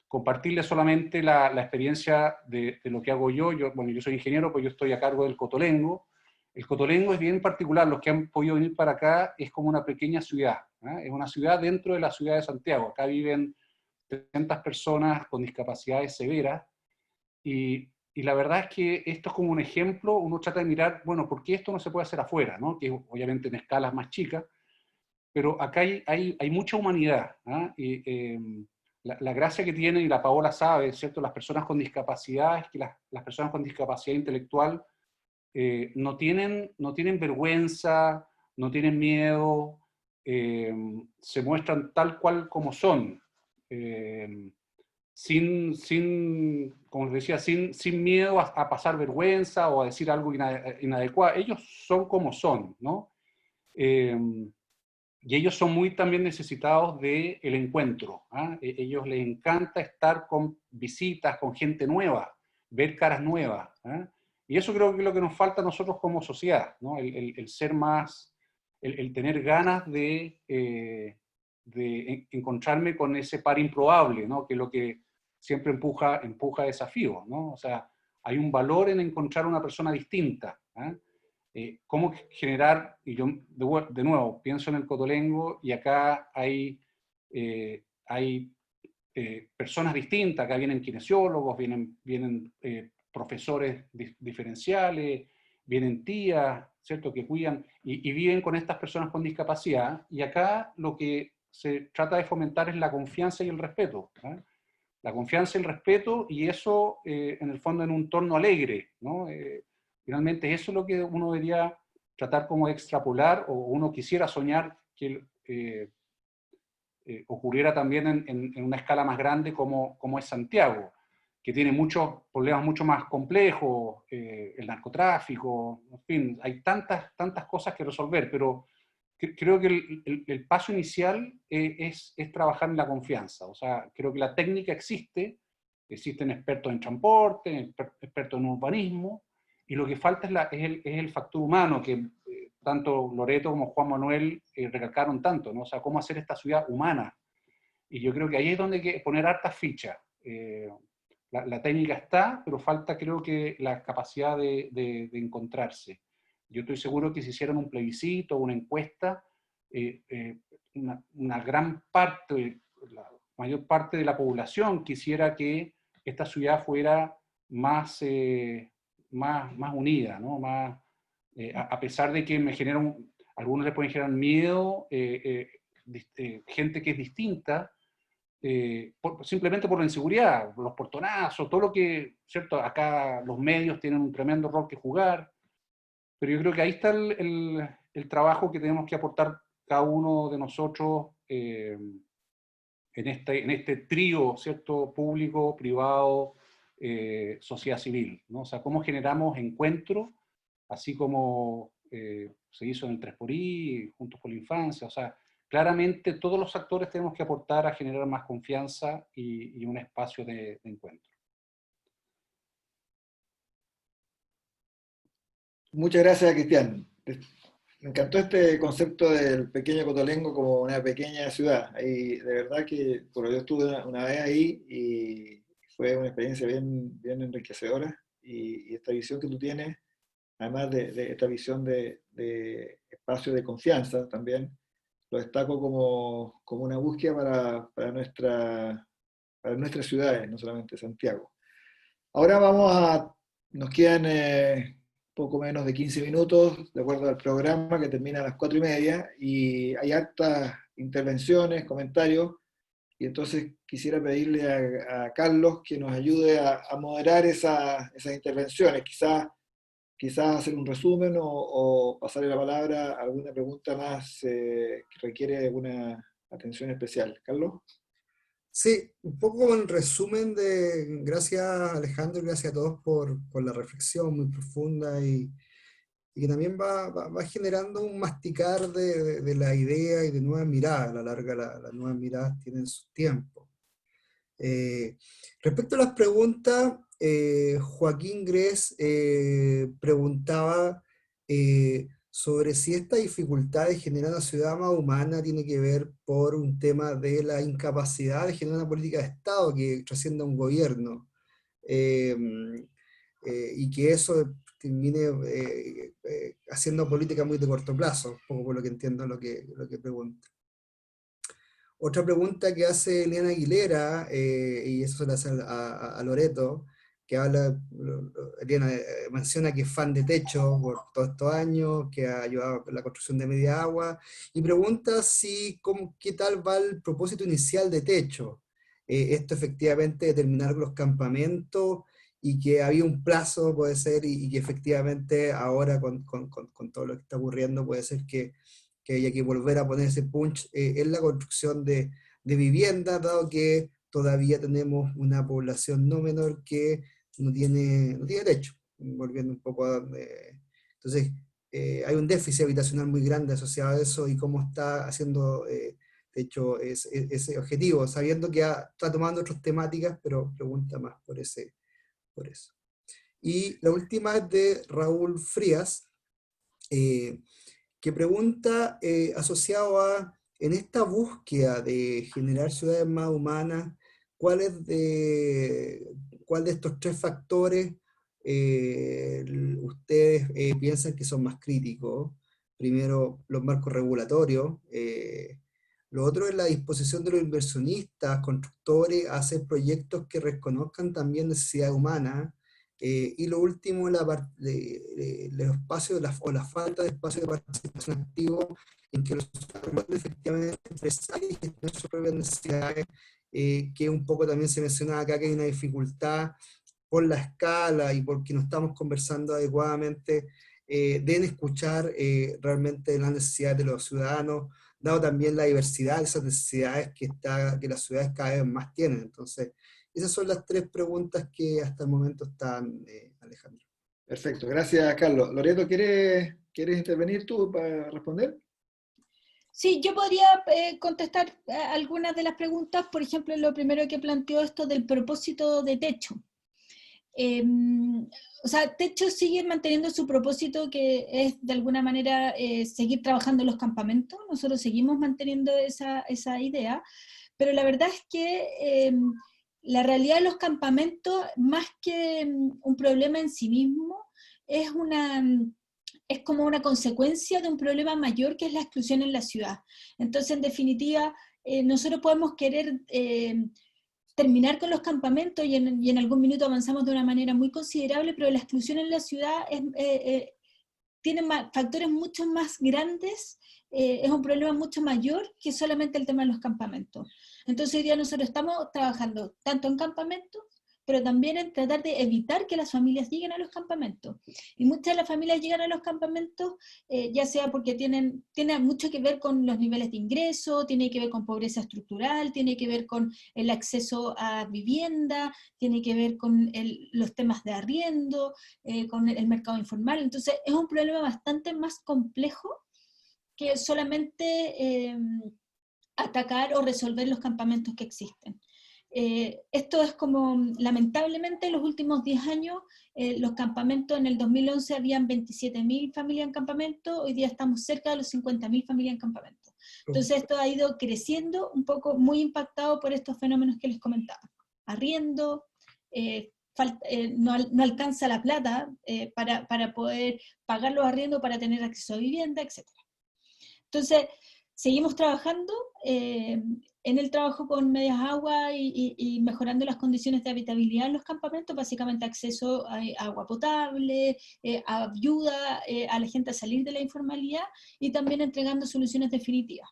Compartirles solamente la experiencia de lo que hago yo. Bueno, yo soy ingeniero, pues yo estoy a cargo del Cotolengo. El Cotolengo es bien particular, los que han podido venir para acá, es como una pequeña ciudad, es una ciudad dentro de la ciudad de Santiago. Acá viven 300 personas con discapacidades severas, y la verdad es que esto es como un ejemplo. Uno trata de mirar, bueno, ¿por qué esto no se puede hacer afuera?, ¿no? Que obviamente en escalas más chicas, pero acá hay mucha humanidad, la gracia que tiene, y la Paola sabe, ¿cierto?, las personas con discapacidad, es que las personas con discapacidad intelectual no tienen vergüenza, no tienen miedo, se muestran tal cual como son, como les decía, sin miedo a pasar vergüenza o a decir algo inadecuado. Ellos son como son, ¿no? Y ellos son muy también necesitados del encuentro. Ellos les encanta estar con visitas, con gente nueva, ver caras nuevas. Y eso creo que es lo que nos falta a nosotros como sociedad, ¿no? El ser más, el tener ganas de encontrarme con ese par improbable, ¿no? Que es lo que siempre empuja Desafío, ¿no? O sea, hay un valor en encontrar una persona distinta. Cómo generar, y yo de nuevo pienso en el Cotolengo, y acá hay personas distintas, acá vienen kinesiólogos, vienen profesores diferenciales, vienen tías, ¿cierto?, que cuidan y viven con estas personas con discapacidad, y acá lo que se trata de fomentar es la confianza y el respeto, ¿eh? La confianza y el respeto, y eso en el fondo en un entorno alegre, ¿no? Finalmente eso es lo que uno debería tratar como de extrapolar, o uno quisiera soñar que ocurriera también en una escala más grande como es Santiago, que tiene muchos problemas mucho más complejos, el narcotráfico, en fin, hay tantas cosas que resolver, pero creo que el paso inicial es trabajar en la confianza. O sea, creo que la técnica existen expertos en transporte, expertos en urbanismo, y lo que falta es el factor humano, que tanto Loreto como Juan Manuel recalcaron tanto, ¿no? O sea, cómo hacer esta ciudad humana. Y yo creo que ahí es donde hay que poner hartas fichas. La técnica está, pero falta, creo que, la capacidad de encontrarse. Yo estoy seguro que si hicieran un plebiscito, una encuesta, una gran parte, la mayor parte de la población quisiera que esta ciudad fuera más unida, ¿no? A pesar de que algunos les pueden generar miedo, gente que es distinta, simplemente por la inseguridad, los portonazos, todo lo que, ¿cierto? Acá los medios tienen un tremendo rol que jugar, pero yo creo que ahí está el trabajo que tenemos que aportar cada uno de nosotros en este trío, ¿cierto? Público, privado, sociedad civil, ¿no? O sea, cómo generamos encuentros, así como se hizo en el 3xI, Juntos por la Infancia. O sea, claramente todos los actores tenemos que aportar a generar más confianza y un espacio de encuentro.
Muchas gracias, Cristian. Me encantó este concepto del pequeño Cotolengo como una pequeña ciudad. Y de verdad que, bueno, yo estuve una vez ahí y fue una experiencia bien enriquecedora. Y esta visión que tú tienes, además de esta visión de espacio de confianza también, lo destaco como una búsqueda para nuestras ciudades, no solamente Santiago. Ahora nos quedan poco menos de 15 minutos, de acuerdo al programa que termina a las 4:30, y hay hartas intervenciones, comentarios, y entonces quisiera pedirle a Carlos que nos ayude a moderar esas intervenciones, quizás hacer un resumen o pasarle la palabra a alguna pregunta más que requiere alguna atención especial. Carlos.
Sí, un poco en resumen gracias Alejandro, gracias a todos por la reflexión muy profunda y que también va generando un masticar de la idea y de nuevas miradas. A la larga las nuevas miradas tienen su tiempo. Respecto a las preguntas, Joaquín Gres preguntaba sobre si esta dificultad de generar una ciudad más humana tiene que ver por un tema de la incapacidad de generar una política de Estado que trascienda un gobierno, y que eso termine haciendo política muy de corto plazo, un poco por lo que entiendo lo que pregunta. Otra pregunta que hace Eliana Aguilera, y eso se la hace a Loreto, que Eliana menciona que es fan de Techo por todos estos años, que ha ayudado a la construcción de Media Agua, y pregunta qué tal va el propósito inicial de Techo. Esto efectivamente de terminar los campamentos, y que había un plazo, puede ser, y que efectivamente ahora con todo lo que está ocurriendo puede ser que haya que volver a poner ese punch en la construcción de viviendas, dado que todavía tenemos una población no menor que no tiene techo, volviendo un poco a... entonces, hay un déficit habitacional muy grande asociado a eso, y cómo está haciendo, de hecho, ese objetivo, sabiendo que está tomando otras temáticas, pero pregunta más por eso. Y la última es de Raúl Frías, que pregunta, asociado en esta búsqueda de generar ciudades más humanas, ¿cuál de estos tres factores ustedes piensan que son más críticos? Primero, los marcos regulatorios, Lo otro es la disposición de los inversionistas, constructores, a hacer proyectos que reconozcan también necesidades humanas. Y lo último, los espacios o la falta de espacios de participación activo en que los ciudadanos puedan efectivamente expresar y gestionar sus propias necesidades, que un poco también se mencionaba acá que hay una dificultad por la escala y porque no estamos conversando adecuadamente, deben escuchar realmente las necesidades de los ciudadanos, dado también la diversidad de esas necesidades que las ciudades cada vez más tienen. Entonces, esas son las tres preguntas que hasta el momento están, Alejandro.
Perfecto, gracias Carlos. Loreto, ¿quieres intervenir tú para responder?
Sí, yo podría contestar algunas de las preguntas. Por ejemplo, lo primero que planteó esto del propósito de Techo. O sea, Techo sigue manteniendo su propósito, que es de alguna manera seguir trabajando en los campamentos. Nosotros seguimos manteniendo esa idea, pero la verdad es que la realidad de los campamentos, más que un problema en sí mismo, es como una consecuencia de un problema mayor, que es la exclusión en la ciudad. Entonces, en definitiva, nosotros podemos querer terminar con los campamentos y en algún minuto avanzamos de una manera muy considerable, pero la exclusión en la ciudad tiene factores mucho más grandes, es un problema mucho mayor que solamente el tema de los campamentos. Entonces hoy día nosotros estamos trabajando tanto en campamentos, pero también en tratar de evitar que las familias lleguen a los campamentos. Y muchas de las familias llegan a los campamentos, ya sea porque tiene mucho que ver con los niveles de ingreso, tiene que ver con pobreza estructural, tiene que ver con el acceso a vivienda, tiene que ver con los temas de arriendo, con el mercado informal. Entonces es un problema bastante más complejo que solamente atacar o resolver los campamentos que existen. Esto es como, lamentablemente, en los últimos 10 años, los campamentos, en el 2011 habían 27.000 familias en campamento, hoy día estamos cerca de los 50.000 familias en campamento. Entonces esto ha ido creciendo, un poco muy impactado por estos fenómenos que les comentaba. Arriendo, no alcanza la plata para poder pagar los arriendos, para tener acceso a vivienda, etc. Entonces, seguimos trabajando en el trabajo con Medias Agua y mejorando las condiciones de habitabilidad en los campamentos, básicamente acceso a agua potable, ayuda a la gente a salir de la informalidad y también entregando soluciones definitivas.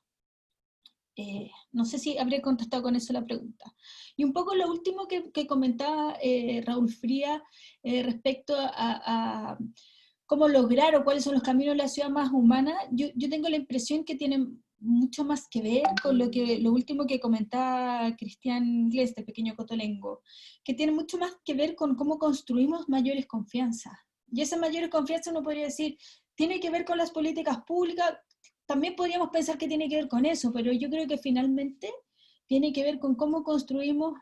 No sé si habré contestado con eso la pregunta. Y un poco lo último que comentaba Raúl Fría respecto a cómo lograr o cuáles son los caminos de la ciudad más humana, yo tengo la impresión que tienen mucho más que ver con lo último que comentaba Cristian Inglés, del pequeño Cotolengo, que tiene mucho más que ver con cómo construimos mayores confianzas. Y esa mayor confianza uno podría decir, tiene que ver con las políticas públicas, también podríamos pensar que tiene que ver con eso, pero yo creo que finalmente tiene que ver con cómo construimos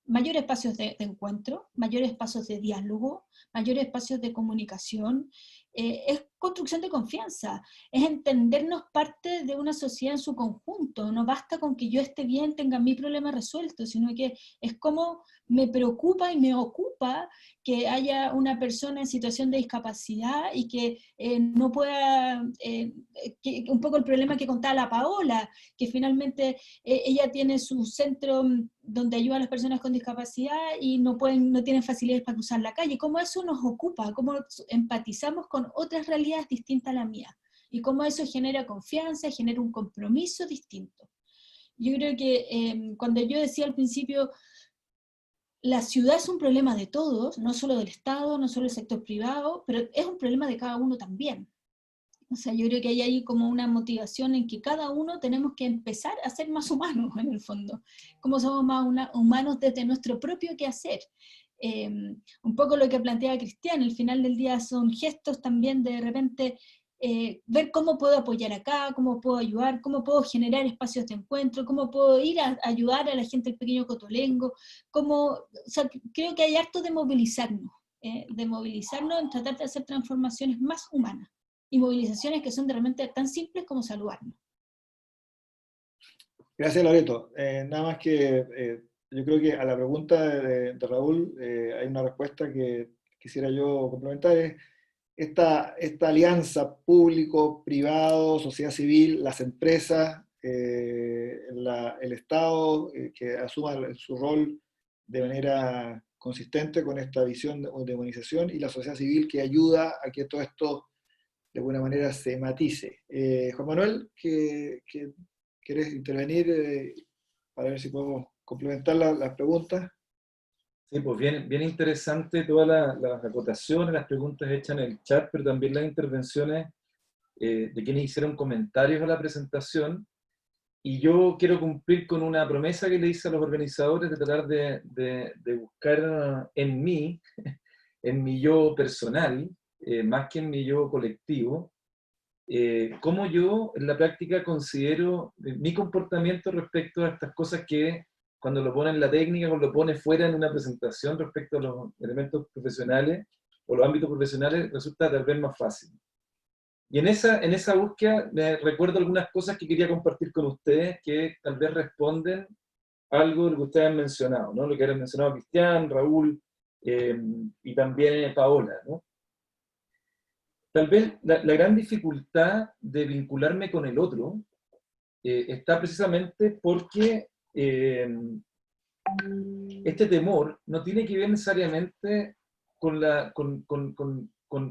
mayores espacios de encuentro, mayores espacios de diálogo, mayores espacios de comunicación. Es construcción de confianza, es entendernos parte de una sociedad en su conjunto. No basta con que yo esté bien, tenga mi problema resuelto, sino que es como me preocupa y me ocupa que haya una persona en situación de discapacidad y que no pueda, que un poco el problema que contaba la Paola, que finalmente ella tiene su centro donde ayuda a las personas con discapacidad y no tienen facilidades para cruzar la calle. ¿Cómo eso nos ocupa? ¿Cómo empatizamos con otras realidades distintas a la mía? Y cómo eso genera confianza, genera un compromiso distinto. Yo creo que cuando yo decía al principio, la ciudad es un problema de todos, no solo del Estado, no solo del sector privado, pero es un problema de cada uno también. O sea, yo creo que hay ahí como una motivación en que cada uno tenemos que empezar a ser más humanos, en el fondo. Como somos más humanos desde nuestro propio quehacer. Un poco lo que planteaba Cristian, al final del día son gestos también de repente, ver cómo puedo apoyar acá, cómo puedo ayudar, cómo puedo generar espacios de encuentro, cómo puedo ir a ayudar a la gente del pequeño Cotolengo, o sea, creo que hay harto de movilizarnos en tratar de hacer transformaciones más humanas, y movilizaciones que son realmente tan simples como saludarnos.
Gracias, Loreto. Nada más que yo creo que a la pregunta de Raúl hay una respuesta que quisiera yo complementar, es esta alianza público, privado, sociedad civil, las empresas, el Estado que asuma su rol de manera consistente con esta visión de humanización, y la sociedad civil que ayuda a que todo esto de alguna manera se matice. Juan Manuel, ¿quieres intervenir para ver si podemos complementar las preguntas?
Sí, pues bien interesante todas las acotaciones, las preguntas hechas en el chat, pero también las intervenciones de quienes hicieron comentarios a la presentación. Y yo quiero cumplir con una promesa que le hice a los organizadores de tratar de buscar en mí, en mi yo personal, más que en mi yo colectivo, cómo yo en la práctica considero mi comportamiento respecto a estas cosas que cuando lo pone en la técnica o lo pone fuera en una presentación respecto a los elementos profesionales o los ámbitos profesionales resulta tal vez más fácil. Y en esa búsqueda me recuerdo algunas cosas que quería compartir con ustedes que tal vez responden a algo de lo que ustedes han mencionado, ¿no? Lo que han mencionado Cristian, Raúl y también Paola, ¿no? Tal vez la gran dificultad de vincularme con el otro está precisamente porque este temor no tiene que ver necesariamente con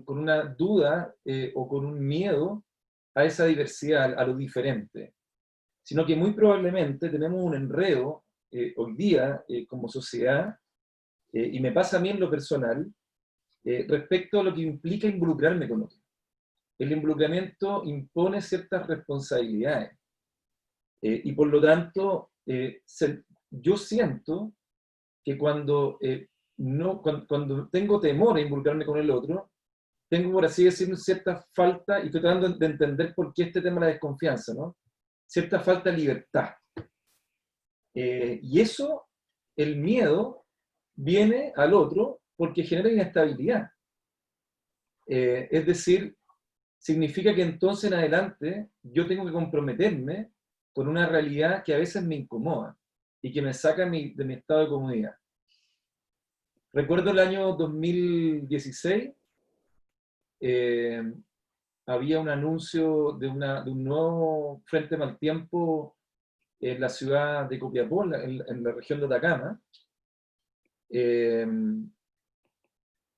una duda o con un miedo a esa diversidad, a lo diferente, sino que muy probablemente tenemos un enredo hoy día como sociedad, y me pasa a mí en lo personal, respecto a lo que implica involucrarme con otro. El involucramiento impone ciertas responsabilidades, y por lo tanto yo siento que cuando tengo temor a involucrarme con el otro, tengo, por así decirlo, cierta falta, y estoy tratando de entender por qué este tema de la desconfianza, ¿no? Cierta falta de libertad. Y eso, el miedo, viene al otro porque genera inestabilidad. Es decir, significa que entonces en adelante yo tengo que comprometerme con una realidad que a veces me incomoda y que me saca de mi estado de comodidad. Recuerdo el año 2016, había un anuncio de un nuevo frente mal tiempo en la ciudad de Copiapó, en la región de Atacama.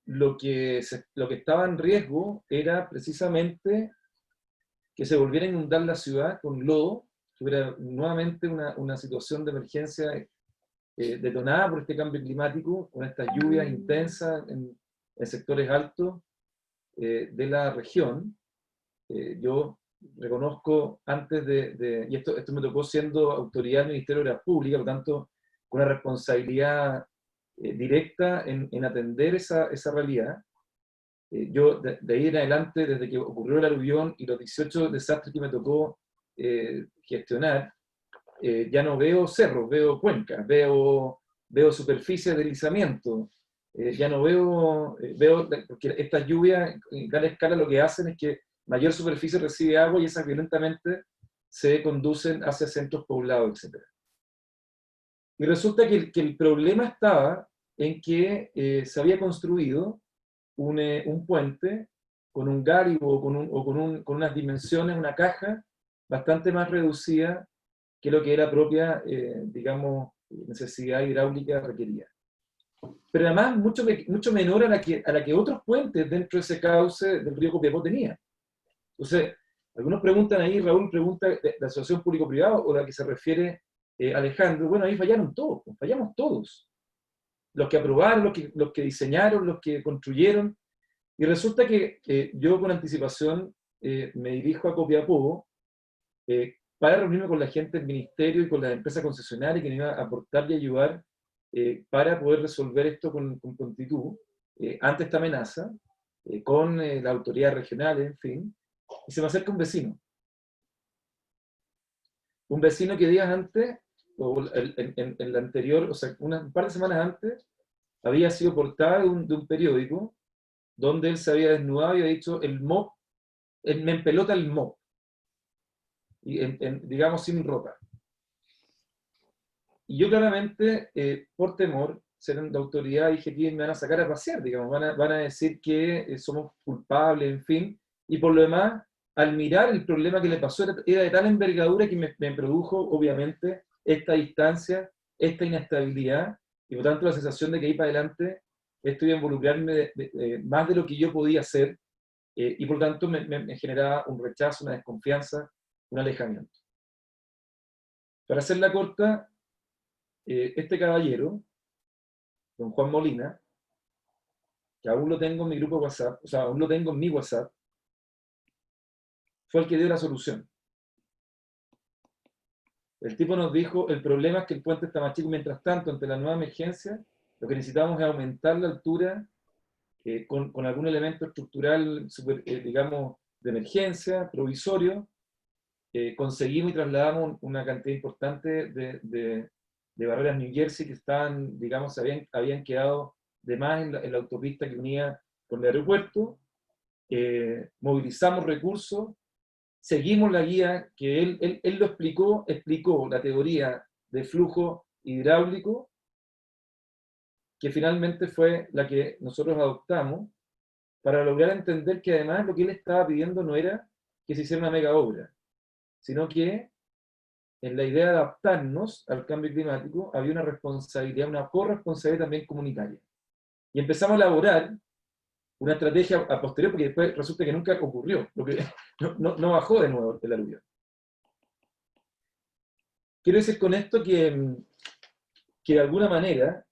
Lo que estaba en riesgo era precisamente que se volviera a inundar la ciudad con lodo, que hubiera nuevamente una situación de emergencia detonada por este cambio climático, con estas lluvias intensas en sectores altos de la región. Yo reconozco antes y esto me tocó siendo autoridad del Ministerio de Obras Públicas, por lo tanto, con una responsabilidad directa en atender esa realidad. Yo de ahí en adelante, desde que ocurrió el aluvión y los 18 desastres que me tocó gestionar, ya no veo cerros, veo cuencas, veo superficies de deslizamiento, ya no veo, porque estas lluvias en gran escala lo que hacen es que mayor superficie recibe agua y esas violentamente se conducen hacia centros poblados, etc. Y resulta que el problema estaba en que se había construido un puente con un gáribo o con unas dimensiones, una caja bastante más reducida que lo que era propia, digamos, necesidad hidráulica requerida. Pero además mucho menor a la que otros puentes dentro de ese cauce del río Copiapó tenían. Entonces, algunos preguntan ahí, Raúl pregunta de la asociación público-privada o la que se refiere Alejandro. Bueno, ahí fallaron todos, fallamos todos. Los que aprobaron, los que diseñaron, los que construyeron. Y resulta que yo con anticipación me dirijo a Copiapó para reunirme con la gente del ministerio y con las empresas concesionarias que me iban a aportar y ayudar para poder resolver esto con prontitud, ante esta amenaza, con las autoridades regionales, en fin. Y se me acerca un vecino. Un vecino que días antes, o en la anterior, o sea, un par de semanas antes, había sido portada de un periódico donde él se había desnudado y había dicho, el MOP, me empelota el MOP. Y digamos, sin ropa. Y yo claramente, por temor, ser de autoridad, dije que me van a sacar a pasear, digamos, van a decir que somos culpables, en fin, y por lo demás, al mirar el problema que le pasó era de tal envergadura que me produjo, obviamente, esta distancia, esta inestabilidad, y por tanto la sensación de que ahí para adelante esto iba a involucrarme más de lo que yo podía hacer, y por tanto me generaba un rechazo, una desconfianza, un alejamiento. Para hacerla corta, este caballero, don Juan Molina, que aún lo tengo en mi grupo WhatsApp, o sea, aún lo tengo en mi WhatsApp, fue el que dio la solución. El tipo nos dijo, el problema es que el puente está más chico, mientras tanto, ante la nueva emergencia, lo que necesitamos es aumentar la altura con algún elemento estructural, digamos, de emergencia, provisorio. Conseguimos y trasladamos una cantidad importante de barreras New Jersey que estaban, digamos, habían quedado de más en la autopista que unía con el aeropuerto. Movilizamos recursos, seguimos la guía que él lo explicó la teoría de flujo hidráulico, que finalmente fue la que nosotros adoptamos, para lograr entender que además lo que él estaba pidiendo no era que se hiciera una mega obra, sino que en la idea de adaptarnos al cambio climático había una responsabilidad, una corresponsabilidad también comunitaria. Y empezamos a elaborar una estrategia a posterior, porque después resulta que nunca ocurrió, lo que no bajó de nuevo el aluvión. Quiero decir con esto que de alguna manera,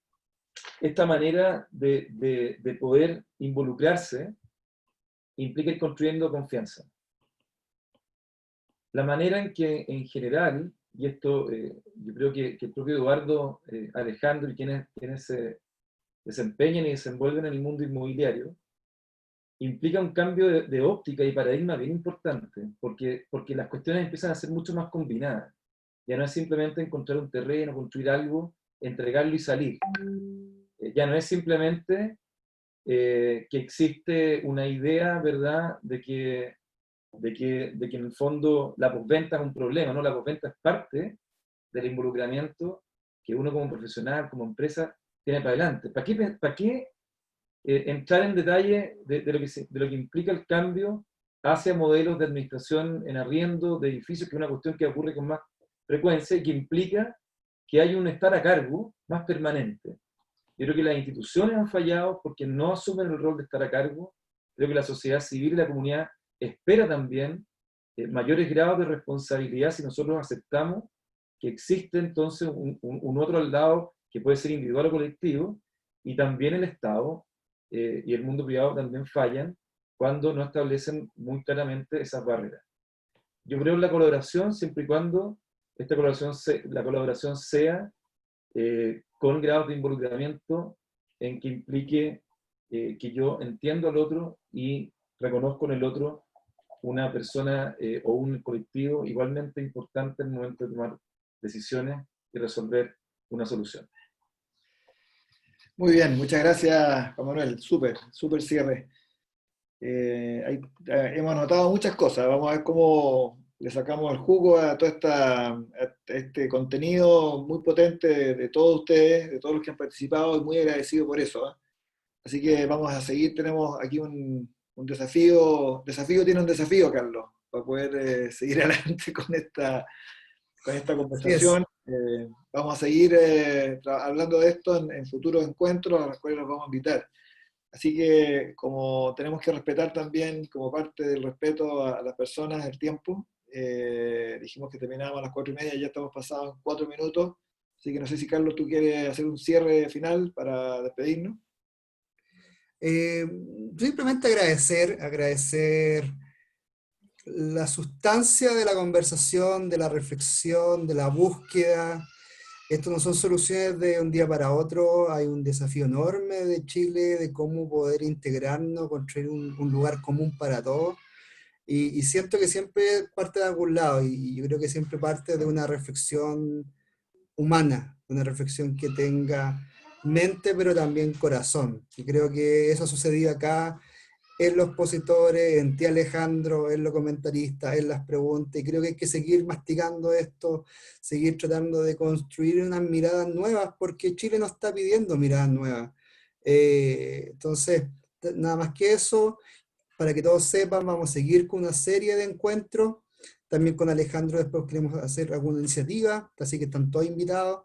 esta manera de poder involucrarse implica ir construyendo confianza. La manera en que, en general, y esto yo creo que el propio Eduardo, Alejandro y quienes se desempeñan y desenvuelven en el mundo inmobiliario, implica un cambio de óptica y paradigma bien importante, porque las cuestiones empiezan a ser mucho más combinadas. Ya no es simplemente encontrar un terreno, construir algo, entregarlo y salir. Ya no es simplemente que existe una idea, ¿verdad?, de que en el fondo la postventa es un problema, ¿no? La postventa es parte del involucramiento que uno como profesional, como empresa, tiene para adelante. ¿Para qué entrar en detalle de lo que implica el cambio hacia modelos de administración en arriendo de edificios, que es una cuestión que ocurre con más frecuencia y que implica que hay un estar a cargo más permanente? Yo creo que las instituciones han fallado porque no asumen el rol de estar a cargo. Creo que la sociedad civil y la comunidad espera también mayores grados de responsabilidad si nosotros aceptamos que existe entonces un otro al lado que puede ser individual o colectivo, y también el Estado y el mundo privado también fallan cuando no establecen muy claramente esas barreras. Yo creo en la colaboración siempre y cuando la colaboración sea con grados de involucramiento en que implique que yo entiendo al otro y reconozco en el otro una persona o un colectivo igualmente importante en el momento de tomar decisiones y resolver una solución.
Muy bien, muchas gracias, Juan Manuel. Súper cierre. Hemos anotado muchas cosas. Vamos a ver cómo le sacamos el jugo a todo este contenido muy potente de todos ustedes, de todos los que han participado, y muy agradecido por eso. Así que vamos a seguir. Tenemos aquí un desafío. Tiene un desafío, Carlos, para poder seguir adelante con esta conversación. Vamos a seguir hablando de esto en futuros encuentros a los cuales los vamos a invitar. Así que, como tenemos que respetar también, como parte del respeto a las personas, el tiempo, dijimos que terminábamos a las 4:30, ya estamos pasados 4 minutos, así que no sé si, Carlos, tú quieres hacer un cierre final para despedirnos.
Simplemente agradecer la sustancia de la conversación, de la reflexión, de la búsqueda. Esto no son soluciones de un día para otro, hay un desafío enorme de Chile, de cómo poder integrarnos, construir un lugar común para todos. Y siento que siempre parte de algún lado, y yo creo que siempre parte de una reflexión humana, una reflexión que tenga mente pero también corazón. Y creo que eso ha sucedido acá, en los expositores, en ti, Alejandro, en los comentaristas, en las preguntas, y creo que hay que seguir masticando esto, seguir tratando de construir unas miradas nuevas, porque Chile nos está pidiendo miradas nuevas. Entonces, nada más que eso, para que todos sepan, vamos a seguir con una serie de encuentros. También con Alejandro después queremos hacer alguna iniciativa, así que están todos invitados.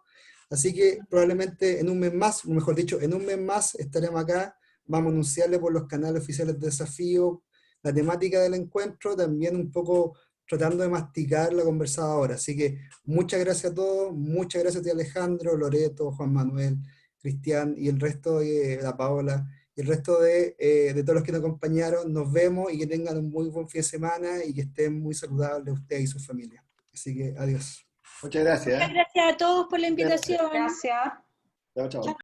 Así que probablemente en un mes más, o mejor dicho, en un mes más estaremos acá. Vamos a anunciarle por los canales oficiales de Desafío la temática del encuentro, también un poco tratando de masticar la conversada ahora. Así que muchas gracias a todos, muchas gracias a ti Alejandro, Loreto, Juan Manuel, Cristian y el resto de la Paola y el resto de todos los que nos acompañaron. Nos vemos y que tengan un muy buen fin de semana y que estén muy saludables ustedes y sus familias. Así que adiós.
Muchas gracias.
Muchas gracias a todos por la invitación.
Gracias.
Chao, chao.